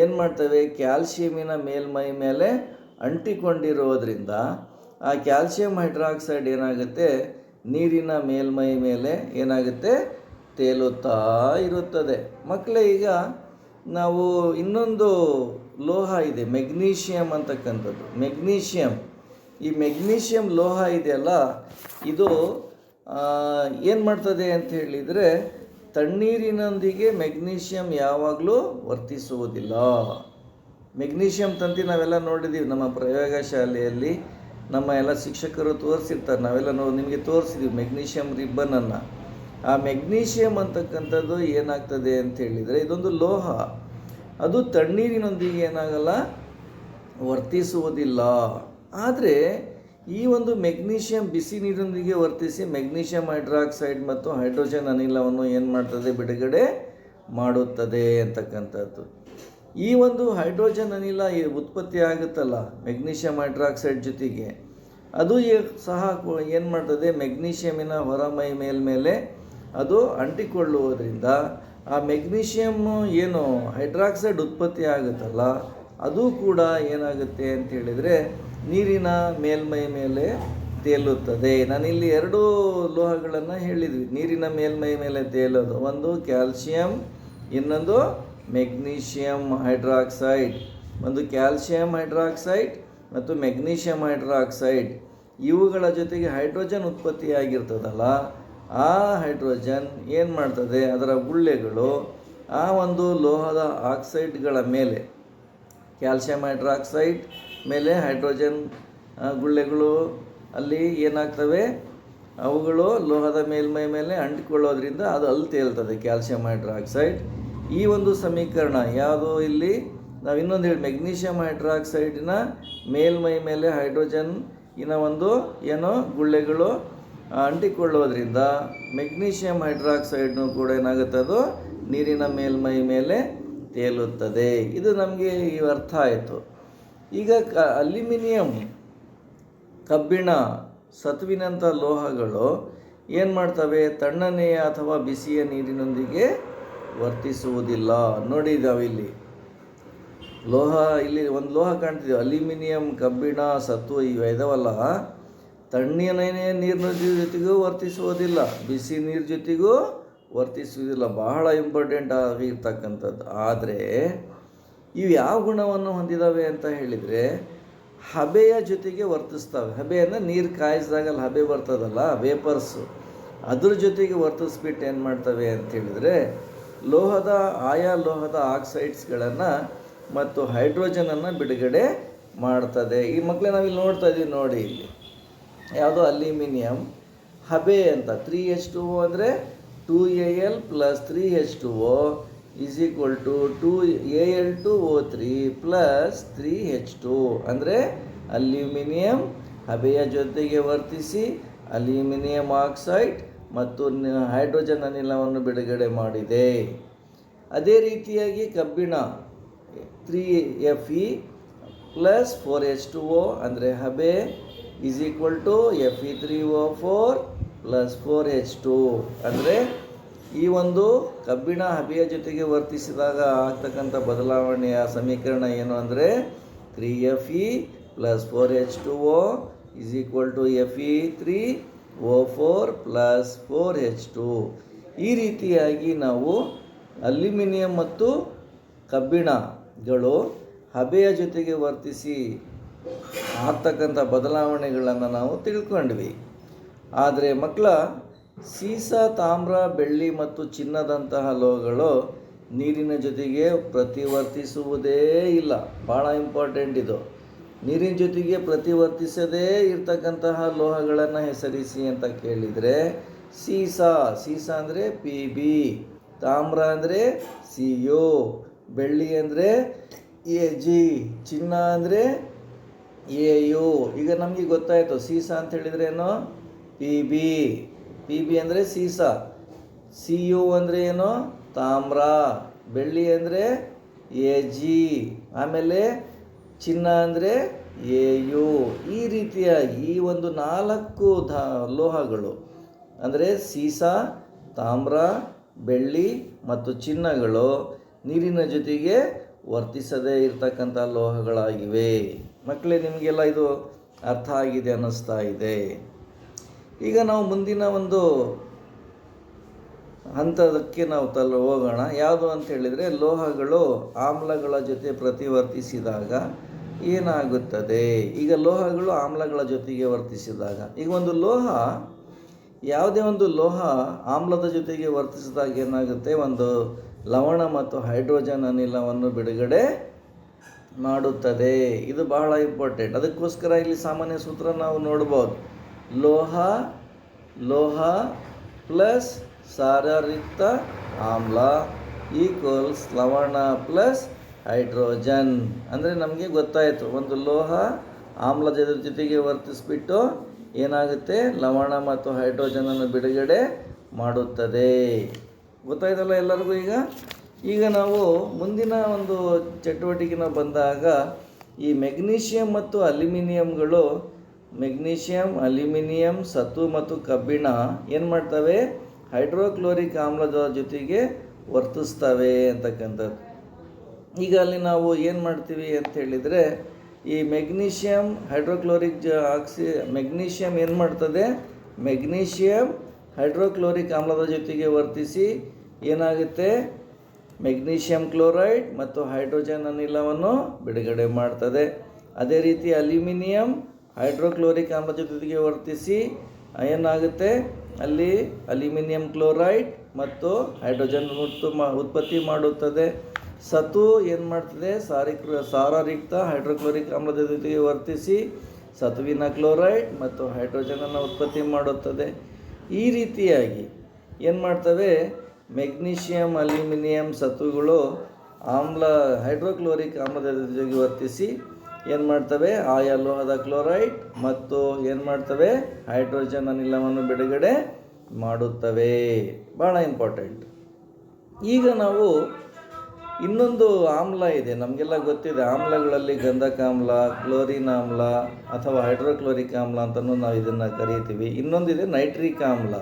ಏನು ಮಾಡ್ತವೆ, ಕ್ಯಾಲ್ಶಿಯಮಿನ ಮೇಲ್ಮೈ ಮೇಲೆ ಅಂಟಿಕೊಂಡಿರೋದ್ರಿಂದ ಆ ಕ್ಯಾಲ್ಶಿಯಂ ಹೈಡ್ರಾಕ್ಸೈಡ್ ಏನಾಗುತ್ತೆ, ನೀರಿನ ಮೇಲ್ಮೈ ಮೇಲೆ ಏನಾಗುತ್ತೆ, ತೇಲುತ್ತಾ ಇರುತ್ತದೆ. ಮಕ್ಕಳೇ, ಈಗ ನಾವು ಇನ್ನೊಂದು ಲೋಹ ಇದೆ, ಮೆಗ್ನೀಷಿಯಮ್ ಅಂತಕ್ಕಂಥದ್ದು. ಈ ಮೆಗ್ನೀಷಿಯಮ್ ಲೋಹ ಇದೆಯಲ್ಲ, ಇದು ಏನು ಮಾಡ್ತದೆ ಅಂತ ಹೇಳಿದರೆ ತಣ್ಣೀರಿನೊಂದಿಗೆ ಮೆಗ್ನೀಷಿಯಮ್ ಯಾವಾಗಲೂ ವರ್ತಿಸುವುದಿಲ್ಲ. ಮೆಗ್ನೀಷಿಯಮ್ ತಂತಿ ನಾವೆಲ್ಲ ನೋಡಿದ್ದೀವಿ ನಮ್ಮ ಪ್ರಯೋಗಶಾಲೆಯಲ್ಲಿ, ನಮ್ಮ ಎಲ್ಲ ಶಿಕ್ಷಕರು ತೋರಿಸಿರ್ತಾರೆ, ನಾವೆಲ್ಲ ನಿಮಗೆ ತೋರಿಸಿದ್ದೀವಿ ಮೆಗ್ನೀಷಿಯಮ್ ರಿಬ್ಬನನ್ನು. ಆ ಮೆಗ್ನೀಷಿಯಮ್ ಅಂತಕ್ಕಂಥದ್ದು ಏನಾಗ್ತದೆ ಅಂತ ಹೇಳಿದರೆ ಇದೊಂದು ಲೋಹ, ಅದು ತಣ್ಣೀರಿನೊಂದಿಗೆ ಏನಾಗಲ್ಲ, ವರ್ತಿಸುವುದಿಲ್ಲ. ಆದರೆ ಈ ಒಂದು ಮೆಗ್ನೀಷಿಯಂ ಬಿಸಿ ನೀರಿನೊಂದಿಗೆ ವರ್ತಿಸಿ ಮೆಗ್ನೀಷಿಯಂ ಹೈಡ್ರಾಕ್ಸೈಡ್ ಮತ್ತು ಹೈಡ್ರೋಜನ್ ಅನಿಲವನ್ನು ಏನು ಮಾಡ್ತದೆ, ಬಿಡುಗಡೆ ಮಾಡುತ್ತದೆ ಅಂತಕ್ಕಂಥದ್ದು. ಈ ಒಂದು ಹೈಡ್ರೋಜನ್ ಅನಿಲ ಉತ್ಪತ್ತಿ ಆಗುತ್ತಲ್ಲ ಮೆಗ್ನೀಷಿಯಂ ಹೈಡ್ರಾಕ್ಸೈಡ್ ಜೊತೆಗೆ, ಅದು ಸಹ ಏನು ಮಾಡ್ತದೆ, ಮೆಗ್ನೀಷಿಯಮಿನ ಹೊರಮೈ ಮೇಲ್ಮೇಲೆ ಅದು ಅಂಟಿಕೊಳ್ಳುವುದರಿಂದ ಆ ಮೆಗ್ನೀಷಿಯಮ್ ಏನು ಹೈಡ್ರಾಕ್ಸೈಡ್ ಉತ್ಪತ್ತಿ ಆಗುತ್ತಲ್ಲ, ಅದು ಕೂಡ ಏನಾಗುತ್ತೆ ಅಂತ ಹೇಳಿದರೆ ನೀರಿನ ಮೇಲ್ಮೈ ಮೇಲೆ ತೇಲುತ್ತದೆ. ನಾನಿಲ್ಲಿ ಎರಡು ಲೋಹಗಳನ್ನು ಹೇಳಿದ್ವಿ, ನೀರಿನ ಮೇಲ್ಮೈ ಮೇಲೆ ತೇಲೋದು, ಒಂದು ಕ್ಯಾಲ್ಶಿಯಂ, ಇನ್ನೊಂದು ಮೆಗ್ನೀಷಿಯಂ ಹೈಡ್ರಾಕ್ಸೈಡ್. ಒಂದು ಕ್ಯಾಲ್ಶಿಯಂ ಹೈಡ್ರಾಕ್ಸೈಡ್ ಮತ್ತು ಮೆಗ್ನೀಷಿಯಂ ಹೈಡ್ರಾಕ್ಸೈಡ್, ಇವುಗಳ ಜೊತೆಗೆ ಹೈಡ್ರೋಜನ್ ಉತ್ಪತ್ತಿಯಾಗಿರ್ತದಲ್ಲ, ಆ ಹೈಡ್ರೋಜನ್ ಏನು ಮಾಡ್ತದೆ, ಅದರ ಗುಳ್ಳೆಗಳು ಆ ಒಂದು ಲೋಹದ ಆಕ್ಸೈಡ್ಗಳ ಮೇಲೆ, ಕ್ಯಾಲ್ಶಿಯಂ ಹೈಡ್ರಾಕ್ಸೈಡ್ ಮೇಲೆ ಹೈಡ್ರೋಜನ್ ಗುಳ್ಳೆಗಳು ಅಲ್ಲಿ ಏನಾಗ್ತವೆ, ಅವುಗಳು ಲೋಹದ ಮೇಲ್ಮೈ ಮೇಲೆ ಅಂಟಿಕೊಳ್ಳೋದ್ರಿಂದ ಅದು ಅಲ್ಲಿ ತೇಲ್ತದೆ ಕ್ಯಾಲ್ಶಿಯಂ ಹೈಡ್ರಾಕ್ಸೈಡ್. ಈ ಒಂದು ಸಮೀಕರಣ ಯಾವುದು, ಇಲ್ಲಿ ನಾವು ಇನ್ನೊಂದು ಹೇಳಿ, ಮೆಗ್ನೀಷಿಯಂ ಹೈಡ್ರಾಕ್ಸೈಡಿನ ಮೇಲ್ಮೈ ಮೇಲೆ ಹೈಡ್ರೋಜನ್ ಒಂದು ಏನೋ ಗುಳ್ಳೆಗಳು ಅಂಟಿಕೊಳ್ಳೋದ್ರಿಂದ ಮೆಗ್ನೀಷಿಯಂ ಹೈಡ್ರಾಕ್ಸೈಡ್ನು ಕೂಡ ಏನಾಗುತ್ತೆ, ಅದು ನೀರಿನ ಮೇಲ್ಮೈ ಮೇಲೆ ತೇಲುತ್ತದೆ. ಇದು ನಮಗೆ ಈ ಅರ್ಥ ಆಯಿತು. ಈಗ ಅಲ್ಯೂಮಿನಿಯಂ, ಕಬ್ಬಿಣ, ಸತುವಿನಂಥ ಲೋಹಗಳು ಏನು ಮಾಡ್ತವೆ, ತಣ್ಣನೆಯ ಅಥವಾ ಬಿಸಿಯ ನೀರಿನೊಂದಿಗೆ ವರ್ತಿಸುವುದಿಲ್ಲ. ನೋಡಿದ್ದಾವೆ ಇಲ್ಲಿ ಲೋಹ, ಇಲ್ಲಿ ಒಂದು ಲೋಹ ಕಾಣ್ತಿದ್ದೀವಿ, ಅಲ್ಯೂಮಿನಿಯಂ, ಕಬ್ಬಿಣ, ಸತು ಇದಾವಲ್ಲ, ತಣ್ಣನೆಯ ನೀರಿನ ಜೊತೆಗೂ ವರ್ತಿಸುವುದಿಲ್ಲ, ಬಿಸಿ ನೀರು ಜೊತೆಗೂ ವರ್ತಿಸುವುದಿಲ್ಲ. ಬಹಳ ಇಂಪಾರ್ಟೆಂಟ್ ಆಗಿರ್ತಕ್ಕಂಥದ್ದು. ಆದರೆ ಇವು ಯಾವ ಗುಣವನ್ನು ಹೊಂದಿದ್ದಾವೆ ಅಂತ ಹೇಳಿದರೆ ಹಬೆಯ ಜೊತೆಗೆ ವರ್ತಿಸ್ತವೆ. ಹಬೆ ಅಂದರೆ ನೀರು ಕಾಯಿಸಿದಾಗ ಅಲ್ಲಿ ಹಬೆ ಬರ್ತದಲ್ಲ, ವೇಪರ್ಸು, ಅದ್ರ ಜೊತೆಗೆ ವರ್ತಿಸ್ಬಿಟ್ಟು ಏನು ಮಾಡ್ತವೆ ಅಂತ ಹೇಳಿದರೆ ಆಯಾ ಲೋಹದ ಆಕ್ಸೈಡ್ಸ್ಗಳನ್ನು ಮತ್ತು ಹೈಡ್ರೋಜನನ್ನು ಬಿಡುಗಡೆ ಮಾಡ್ತದೆ. ಈ ಮಕ್ಕಳೇ ನಾವಿಲ್ಲಿ ನೋಡ್ತಾ ಇದ್ದೀವಿ ನೋಡಿ, ಇಲ್ಲಿ ಯಾವುದೋ ಅಲ್ಯೂಮಿನಿಯಂ ಹಬೆ ಅಂತ 3H2O ಅಂದರೆ 2Al + 3H2O = 2Al2O3 + 3H2. ಅಂದರೆ ಅಲ್ಯೂಮಿನಿಯಂ ಹಬೆಯ ಜೊತೆಗೆ ವರ್ತಿಸಿ ಅಲ್ಯೂಮಿನಿಯಂ ಆಕ್ಸೈಡ್ ಮತ್ತು ಹೈಡ್ರೋಜನ್ ಅನಿಲವನ್ನು ಬಿಡುಗಡೆ ಮಾಡಿದೆ. ಅದೇ ರೀತಿಯಾಗಿ ಕಬ್ಬಿಣ 3Fe + 4H2O ಅಂದರೆ ಹಬೆ is equal to Fe3O4 plus 4H2. ಅಂದರೆ ಈ ಒಂದು ಕಬ್ಬಿಣ ಹಬೆಯ ಜೊತೆಗೆ ವರ್ತಿಸಿದಾಗ ಆಗ್ತಕ್ಕಂಥ ಬದಲಾವಣೆಯ ಸಮೀಕರಣ ಏನು ಅಂದರೆ 3Fe plus 4H2O is equal to Fe3O4 plus 4H2. ಈ ರೀತಿಯಾಗಿ ನಾವು ಅಲ್ಯೂಮಿನಿಯಂ ಮತ್ತು ಕಬ್ಬಿಣಗಳು ಹಬೆಯ ಜೊತೆಗೆ ವರ್ತಿಸಿ ಆಗ್ತಕ್ಕಂಥ ಬದಲಾವಣೆಗಳನ್ನು ನಾವು ತಿಳ್ಕೊಂಡ್ವಿ. ಆದರೆ ಮಕ್ಕಳ, ಸೀಸ, ತಾಮ್ರ, ಬೆಳ್ಳಿ ಮತ್ತು ಚಿನ್ನದಂತಹ ಲೋಹಗಳು ನೀರಿನ ಜೊತೆಗೆ ಪ್ರತಿವರ್ತಿಸುವುದೇ ಇಲ್ಲ. ಭಾಳ ಇಂಪಾರ್ಟೆಂಟ್ ಇದು. ನೀರಿನ ಜೊತೆಗೆ ಪ್ರತಿವರ್ತಿಸದೇ ಇರ್ತಕ್ಕಂತಹ ಲೋಹಗಳನ್ನು ಹೆಸರಿಸಿ ಅಂತ ಕೇಳಿದರೆ, ಸೀಸ ಅಂದರೆ Pb, ತಾಮ್ರ ಅಂದರೆ Cu, ಬೆಳ್ಳಿ ಅಂದರೆ Ag, ಚಿನ್ನ ಅಂದರೆ Au. ಈಗ ನಮಗೆ ಗೊತ್ತಾಯಿತು ಸೀಸ ಅಂತ ಹೇಳಿದ್ರೆ ಏನು, Pb ಅಂದರೆ ಸೀಸ, Cu ಅಂದರೆ ಏನು, ತಾಮ್ರ, ಬೆಳ್ಳಿ ಅಂದರೆ Ag, ಆಮೇಲೆ ಚಿನ್ನ ಅಂದರೆ Au. ಈ ರೀತಿಯಾಗಿ ಈ ಒಂದು 4 ಲೋಹಗಳು ಅಂದರೆ ಸೀಸ, ತಾಮ್ರ, ಬೆಳ್ಳಿ ಮತ್ತು ಚಿನ್ನಗಳು ನೀರಿನ ಜೊತೆಗೆ ವರ್ತಿಸದೇ ಇರತಕ್ಕಂಥ ಲೋಹಗಳಾಗಿವೆ. ಮಕ್ಕಳೇ, ನಿಮಗೆಲ್ಲ ಇದು ಅರ್ಥ ಆಗಿದೆ ಅನ್ನಿಸ್ತಾ ಇದೆ. ಈಗ ನಾವು ಮುಂದಿನ ಒಂದು ಹಂತಕ್ಕೆ ನಾವು ಹೋಗೋಣ. ಯಾವುದು ಅಂತ ಹೇಳಿದರೆ, ಲೋಹಗಳು ಆಮ್ಲಗಳ ಜೊತೆ ಪ್ರತಿವರ್ತಿಸಿದಾಗ ಏನಾಗುತ್ತದೆ. ಈಗ ಲೋಹಗಳು ಆಮ್ಲಗಳ ಜೊತೆಗೆ ವರ್ತಿಸಿದಾಗ, ಈಗ ಒಂದು ಲೋಹ, ಯಾವುದೇ ಒಂದು ಲೋಹ ಆಮ್ಲದ ಜೊತೆಗೆ ವರ್ತಿಸಿದಾಗ ಏನಾಗುತ್ತೆ, ಒಂದು ಲವಣ ಮತ್ತು ಹೈಡ್ರೋಜನ್ ಅನಿಲವನ್ನು ಬಿಡುಗಡೆ ಮಾಡುತ್ತದೆ. ಇದು ಬಹಳ ಇಂಪಾರ್ಟೆಂಟ್. ಅದಕ್ಕೋಸ್ಕರ ಇಲ್ಲಿ ಸಾಮಾನ್ಯ ಸೂತ್ರ ನಾವು ನೋಡ್ಬೋದು. ಲೋಹ ಪ್ಲಸ್ ಸಾರಯುಕ್ತ ಆಮ್ಲ ಈಕ್ವಲ್ಸ್ ಲವಣ ಪ್ಲಸ್ ಹೈಡ್ರೋಜನ್. ಅಂದರೆ ನಮಗೆ ಗೊತ್ತಾಯಿತು, ಒಂದು ಲೋಹ ಆಮ್ಲದ ಜೊತೆಗೆ ವರ್ತಿಸ್ಬಿಟ್ಟು ಏನಾಗುತ್ತೆ, ಲವಣ ಮತ್ತು ಹೈಡ್ರೋಜನನ್ನು ಬಿಡುಗಡೆ ಮಾಡುತ್ತದೆ. ಗೊತ್ತಾಯ್ತಲ್ಲ ಎಲ್ಲರಿಗೂ. ಈಗ ನಾವು ಮುಂದಿನ ಒಂದು ಚಟುವಟಿಕೆನ ಬಂದಾಗ, ಈ ಮೆಗ್ನೀಷಿಯಂ ಮತ್ತು ಅಲ್ಯೂಮಿನಿಯಂಗಳು, ಮೆಗ್ನೀಷಿಯಂ, ಅಲ್ಯೂಮಿನಿಯಂ, ಸತು ಮತ್ತು ಕಬ್ಬಿಣ ಏನು ಮಾಡ್ತವೆ, ಹೈಡ್ರೋಕ್ಲೋರಿಕ್ ಆಮ್ಲದ ಜೊತೆಗೆ ವರ್ತಿಸ್ತವೆ ಅಂತಕ್ಕಂಥದ್ದು. ಈಗ ಅಲ್ಲಿ ನಾವು ಏನು ಮಾಡ್ತೀವಿ ಅಂತ ಹೇಳಿದರೆ, ಈ ಮೆಗ್ನೀಷಿಯಂ ಹೈಡ್ರೋಕ್ಲೋರಿಕ್ ಮೆಗ್ನೀಷಿಯಂ ಏನು ಮಾಡ್ತದೆ, ಮೆಗ್ನೀಷಿಯಂ ಹೈಡ್ರೋಕ್ಲೋರಿಕ್ ಆಮ್ಲದ ಜೊತೆಗೆ ವರ್ತಿಸಿ ಏನಾಗುತ್ತೆ, ಮೆಗ್ನೀಷಿಯಂ ಕ್ಲೋರೈಡ್ ಮತ್ತು ಹೈಡ್ರೋಜನ್ ಅನಿಲವನ್ನು ಬಿಡುಗಡೆ ಮಾಡ್ತದೆ. ಅದೇ ರೀತಿ ಅಲ್ಯೂಮಿನಿಯಂ ಹೈಡ್ರೋಕ್ಲೋರಿಕ್ ಆಮ್ಲದ ಜೊತೆಗೆ ವರ್ತಿಸಿ ಏನಾಗುತ್ತೆ, ಅಲ್ಲಿ ಅಲ್ಯೂಮಿನಿಯಂ ಕ್ಲೋರೈಡ್ ಮತ್ತು ಹೈಡ್ರೋಜನ್ ಉತ್ಪತ್ತಿ ಮಾಡುತ್ತದೆ. ಸತು ಏನು ಮಾಡ್ತದೆ, ಸಾರಯುಕ್ತ ಹೈಡ್ರೋಕ್ಲೋರಿಕ್ ಆಮ್ಲದ ಜೊತೆಗೆ ವರ್ತಿಸಿ ಸತುವಿನ ಕ್ಲೋರೈಡ್ ಮತ್ತು ಹೈಡ್ರೋಜನನ್ನು ಉತ್ಪತ್ತಿ ಮಾಡುತ್ತದೆ. ಈ ರೀತಿಯಾಗಿ ಏನು ಮಾಡ್ತವೆ, ಮೆಗ್ನೀಷಿಯಂ, ಅಲ್ಯೂಮಿನಿಯಂ, ಸತುಗಳು ಹೈಡ್ರೋಕ್ಲೋರಿಕ್ ಆಮ್ಲದ ಜೊತೆಗೆ ವರ್ತಿಸಿ ಏನು ಮಾಡ್ತವೆ, ಆಯಾ ಲೋಹದ ಕ್ಲೋರೈಡ್ ಮತ್ತು ಏನು ಮಾಡ್ತವೆ, ಹೈಡ್ರೋಜನ್ ಅನಿಲವನ್ನು ಬಿಡುಗಡೆ ಮಾಡುತ್ತವೆ. ಭಾಳ ಇಂಪಾರ್ಟೆಂಟ್. ಈಗ ನಾವು ಇನ್ನೊಂದು ಆಮ್ಲ ಇದೆ, ನಮಗೆಲ್ಲ ಗೊತ್ತಿದೆ. ಆಮ್ಲಗಳಲ್ಲಿ ಗಂಧಕಾಮ್ಲ, ಕ್ಲೋರಿನ್ ಆಮ್ಲ ಅಥವಾ ಹೈಡ್ರೋಕ್ಲೋರಿಕ್ ಆಮ್ಲ ಅಂತಲೂ ನಾವು ಇದನ್ನು ಕರೀತೀವಿ. ಇನ್ನೊಂದಿದೆ ನೈಟ್ರಿಕ್ ಆಮ್ಲ.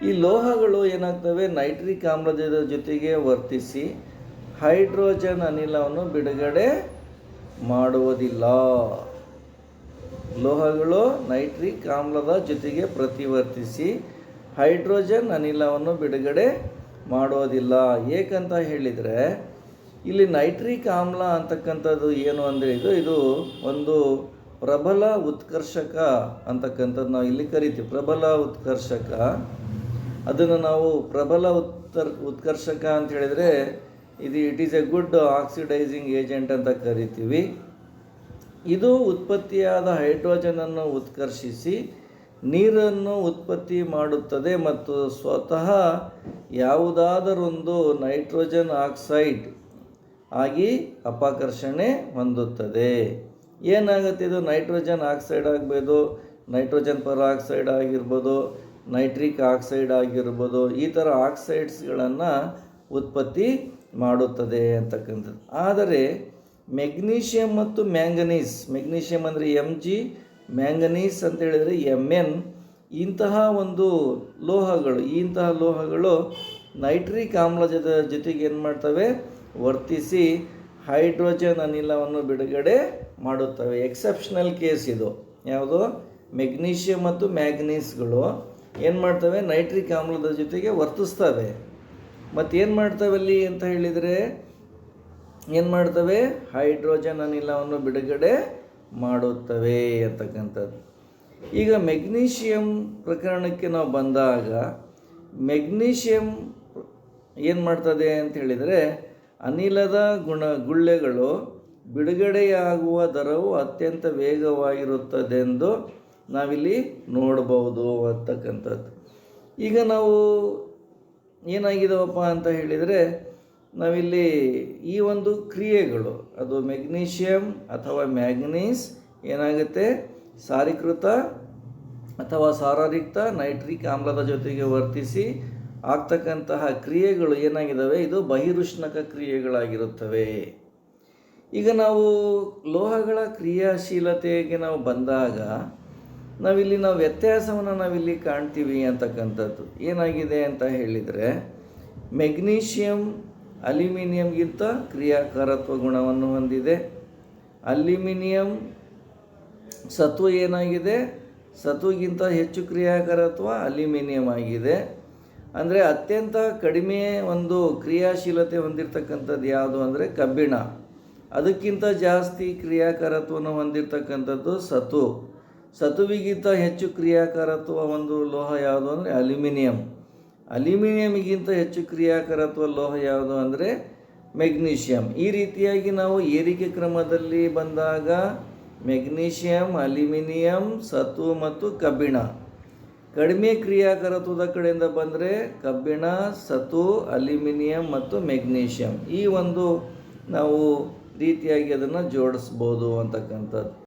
ಈ ಲೋಹಗಳು ಏನಾಗ್ತವೆ, ನೈಟ್ರಿಕ್ ಆಮ್ಲದ ಜೊತೆಗೆ ವರ್ತಿಸಿ ಹೈಡ್ರೋಜನ್ ಅನಿಲವನ್ನು ಬಿಡುಗಡೆ ಮಾಡುವುದಿಲ್ಲ. ಲೋಹಗಳು ನೈಟ್ರಿಕ್ ಆಮ್ಲದ ಜೊತೆಗೆ ಪ್ರತಿವರ್ತಿಸಿ ಹೈಡ್ರೋಜನ್ ಅನಿಲವನ್ನು ಬಿಡುಗಡೆ ಮಾಡೋದಿಲ್ಲ. ಏಕಂತ ಹೇಳಿದರೆ, ಇಲ್ಲಿ ನೈಟ್ರಿಕ್ ಆಮ್ಲ ಅಂತಕ್ಕಂಥದ್ದು ಏನು ಅಂದರೆ, ಇದು ಒಂದು ಪ್ರಬಲ ಉತ್ಕರ್ಷಕ ಅಂತಕ್ಕಂಥದ್ದು ನಾವು ಇಲ್ಲಿ ಕರಿತೀವಿ. ಪ್ರಬಲ ಉತ್ಕರ್ಷಕ, ಅದನ್ನು ನಾವು ಪ್ರಬಲ ಉತ್ಕರ್ಷಕ ಅಂತ ಹೇಳಿದರೆ it is A good oxidising agent ಅಂತ ಕರಿತೀವಿ. ಇದು ಉತ್ಪತ್ತಿಯಾದ ಹೈಡ್ರೋಜನನ್ನು ಉತ್ಕರ್ಷಿಸಿ ನೀರನ್ನು ಉತ್ಪತ್ತಿ ಮಾಡುತ್ತದೆ ಮತ್ತು ಸ್ವತಃ ಯಾವುದಾದರೊಂದು ನೈಟ್ರೋಜನ್ ಆಕ್ಸೈಡ್ ಆಗಿ ಅಪಕರ್ಷಣೆ ಹೊಂದುತ್ತದೆ. ಏನಾಗುತ್ತೆ, ಇದು ನೈಟ್ರೋಜನ್ ಆಕ್ಸೈಡ್ ಆಗ್ಬೋದು, ನೈಟ್ರೋಜನ್ ಪರಾಕ್ಸೈಡ್ ಆಗಿರ್ಬೋದು, ನೈಟ್ರಿಕ್ ಆಕ್ಸೈಡ್ ಆಗಿರ್ಬೋದು, ಈ ಥರ ಆಕ್ಸೈಡ್ಸ್ಗಳನ್ನು ಉತ್ಪತ್ತಿ ಮಾಡುತ್ತದೆ ಅಂತಕ್ಕಂಥದ್ದು. ಆದರೆ ಮೆಗ್ನೀಷಿಯಂ ಮತ್ತು ಮ್ಯಾಂಗನೀಸ್, ಮೆಗ್ನೀಷಿಯಂ ಅಂದರೆ Mg ಮ್ಯಾಂಗನೀಸ್ ಅಂತ ಹೇಳಿದರೆ Mn. ಇಂತಹ ಒಂದು ಲೋಹಗಳು ನೈಟ್ರಿಕ್ ಆಮ್ಲದ ಜೊತೆಗೆ ಏನು ಮಾಡ್ತವೆ, ವರ್ತಿಸಿ ಹೈಡ್ರೋಜನ್ ಅನಿಲವನ್ನು ಬಿಡುಗಡೆ ಮಾಡುತ್ತವೆ. ಎಕ್ಸೆಪ್ಷನಲ್ ಕೇಸ್ ಇದು. ಯಾವುದು? ಮೆಗ್ನೀಷಿಯಮ್ ಮತ್ತು ಮ್ಯಾಂಗನೀಸ್ಗಳು ಏನು ಮಾಡ್ತವೆ, ನೈಟ್ರಿಕ್ ಆಮ್ಲದ ಜೊತೆಗೆ ವರ್ತಿಸ್ತವೆ. ಮತ್ತು ಏನು ಮಾಡ್ತವೆ ಅಲ್ಲಿ ಅಂತ ಹೇಳಿದರೆ, ಏನು ಮಾಡ್ತವೆ, ಹೈಡ್ರೋಜನ್ ಅನಿಲವನ್ನು ಬಿಡುಗಡೆ ಮಾಡುತ್ತವೆ ಅಂತಕ್ಕಂಥದ್ದು. ಈಗ ಮೆಗ್ನೀಷಿಯಮ್ ಪ್ರಕರಣಕ್ಕೆ ನಾವು ಬಂದಾಗ, ಮೆಗ್ನೀಷಿಯಮ್ ಏನು ಮಾಡ್ತದೆ ಅಂತ ಹೇಳಿದರೆ, ಅನಿಲದ ಗುಳ್ಳೆಗಳು ಬಿಡುಗಡೆಯಾಗುವ ದರವು ಅತ್ಯಂತ ವೇಗವಾಗಿರುತ್ತದೆಂದು ನಾವಿಲ್ಲಿ ನೋಡ್ಬೋದು ಅಂತಕ್ಕಂಥದ್ದು. ಈಗ ನಾವು ಏನಾಗಿದ್ದಾವಪ್ಪ ಅಂತ ಹೇಳಿದರೆ, ನಾವಿಲ್ಲಿ ಈ ಒಂದು ಕ್ರಿಯೆಗಳು, ಅದು ಮೆಗ್ನೀಷಿಯಮ್ ಅಥವಾ ಮ್ಯಾಂಗನೀಸ್ ಏನಾಗುತ್ತೆ, ಸಾರೀಕೃತ ಅಥವಾ ಸಾರರಿಕ್ತ ನೈಟ್ರಿಕ್ ಆಮ್ಲದ ಜೊತೆಗೆ ವರ್ತಿಸಿ ಆಗ್ತಕ್ಕಂತಹ ಕ್ರಿಯೆಗಳು ಏನಾಗಿದ್ದಾವೆ, ಇದು ಬಹಿರುಷ್ಣಕ ಕ್ರಿಯೆಗಳಾಗಿರುತ್ತವೆ. ಈಗ ನಾವು ಲೋಹಗಳ ಕ್ರಿಯಾಶೀಲತೆಗೆ ನಾವು ಬಂದಾಗ ನಾವು ವ್ಯತ್ಯಾಸವನ್ನು ನಾವಿಲ್ಲಿ ಕಾಣ್ತೀವಿ ಅಂತಕ್ಕಂಥದ್ದು. ಏನಾಗಿದೆ ಅಂತ ಹೇಳಿದರೆ, ಮೆಗ್ನೀಷಿಯಮ್ ಅಲ್ಯೂಮಿನಿಯಂಗಿಂತ ಕ್ರಿಯಾಕಾರತ್ವ ಗುಣವನ್ನು ಹೊಂದಿದೆ. ಅಲ್ಯೂಮಿನಿಯಂ ಸತು ಏನಾಗಿದೆ, ಸತುಗಿಂತ ಹೆಚ್ಚು ಕ್ರಿಯಾಕಾರತ್ವ ಅಲ್ಯೂಮಿನಿಯಂ ಆಗಿದೆ. ಅಂದರೆ ಅತ್ಯಂತ ಕಡಿಮೆ ಒಂದು ಕ್ರಿಯಾಶೀಲತೆ ಹೊಂದಿರತಕ್ಕಂಥದ್ದು ಯಾವುದು ಅಂದರೆ ಕಬ್ಬಿಣ. ಅದಕ್ಕಿಂತ ಜಾಸ್ತಿ ಕ್ರಿಯಾಕಾರತ್ವವನ್ನು ಹೊಂದಿರತಕ್ಕಂಥದ್ದು ಸತು. ಸತುವಿಗಿಂತ ಹೆಚ್ಚು ಕ್ರಿಯಾಕಾರತ್ವ ಒಂದು ಲೋಹ ಯಾವುದು ಅಂದರೆ ಅಲ್ಯೂಮಿನಿಯಂ. ಅಲ್ಯೂಮಿನಿಯಂಗಿಂತ ಹೆಚ್ಚು ಕ್ರಿಯಾಕಾರತ್ವ ಲೋಹ ಯಾವುದು ಅಂದರೆ ಮೆಗ್ನೀಷಿಯಂ. ಈ ರೀತಿಯಾಗಿ ನಾವು ಏರಿಕೆ ಕ್ರಮದಲ್ಲಿ ಬಂದಾಗ ಮೆಗ್ನೀಷಿಯಂ, ಅಲ್ಯೂಮಿನಿಯಂ, ಸತು ಮತ್ತು ಕಬ್ಬಿಣ. ಕಡಿಮೆ ಕ್ರಿಯಾಕಾರತ್ವದ ಕಡೆಯಿಂದ ಬಂದರೆ ಕಬ್ಬಿಣ, ಸತು, ಅಲ್ಯೂಮಿನಿಯಂ ಮತ್ತು ಮೆಗ್ನೀಷಿಯಂ. ಈ ಒಂದು ನಾವು ರೀತಿಯಾಗಿ ಅದನ್ನು ಜೋಡಿಸ್ಬೋದು ಅಂತಕ್ಕಂಥದ್ದು.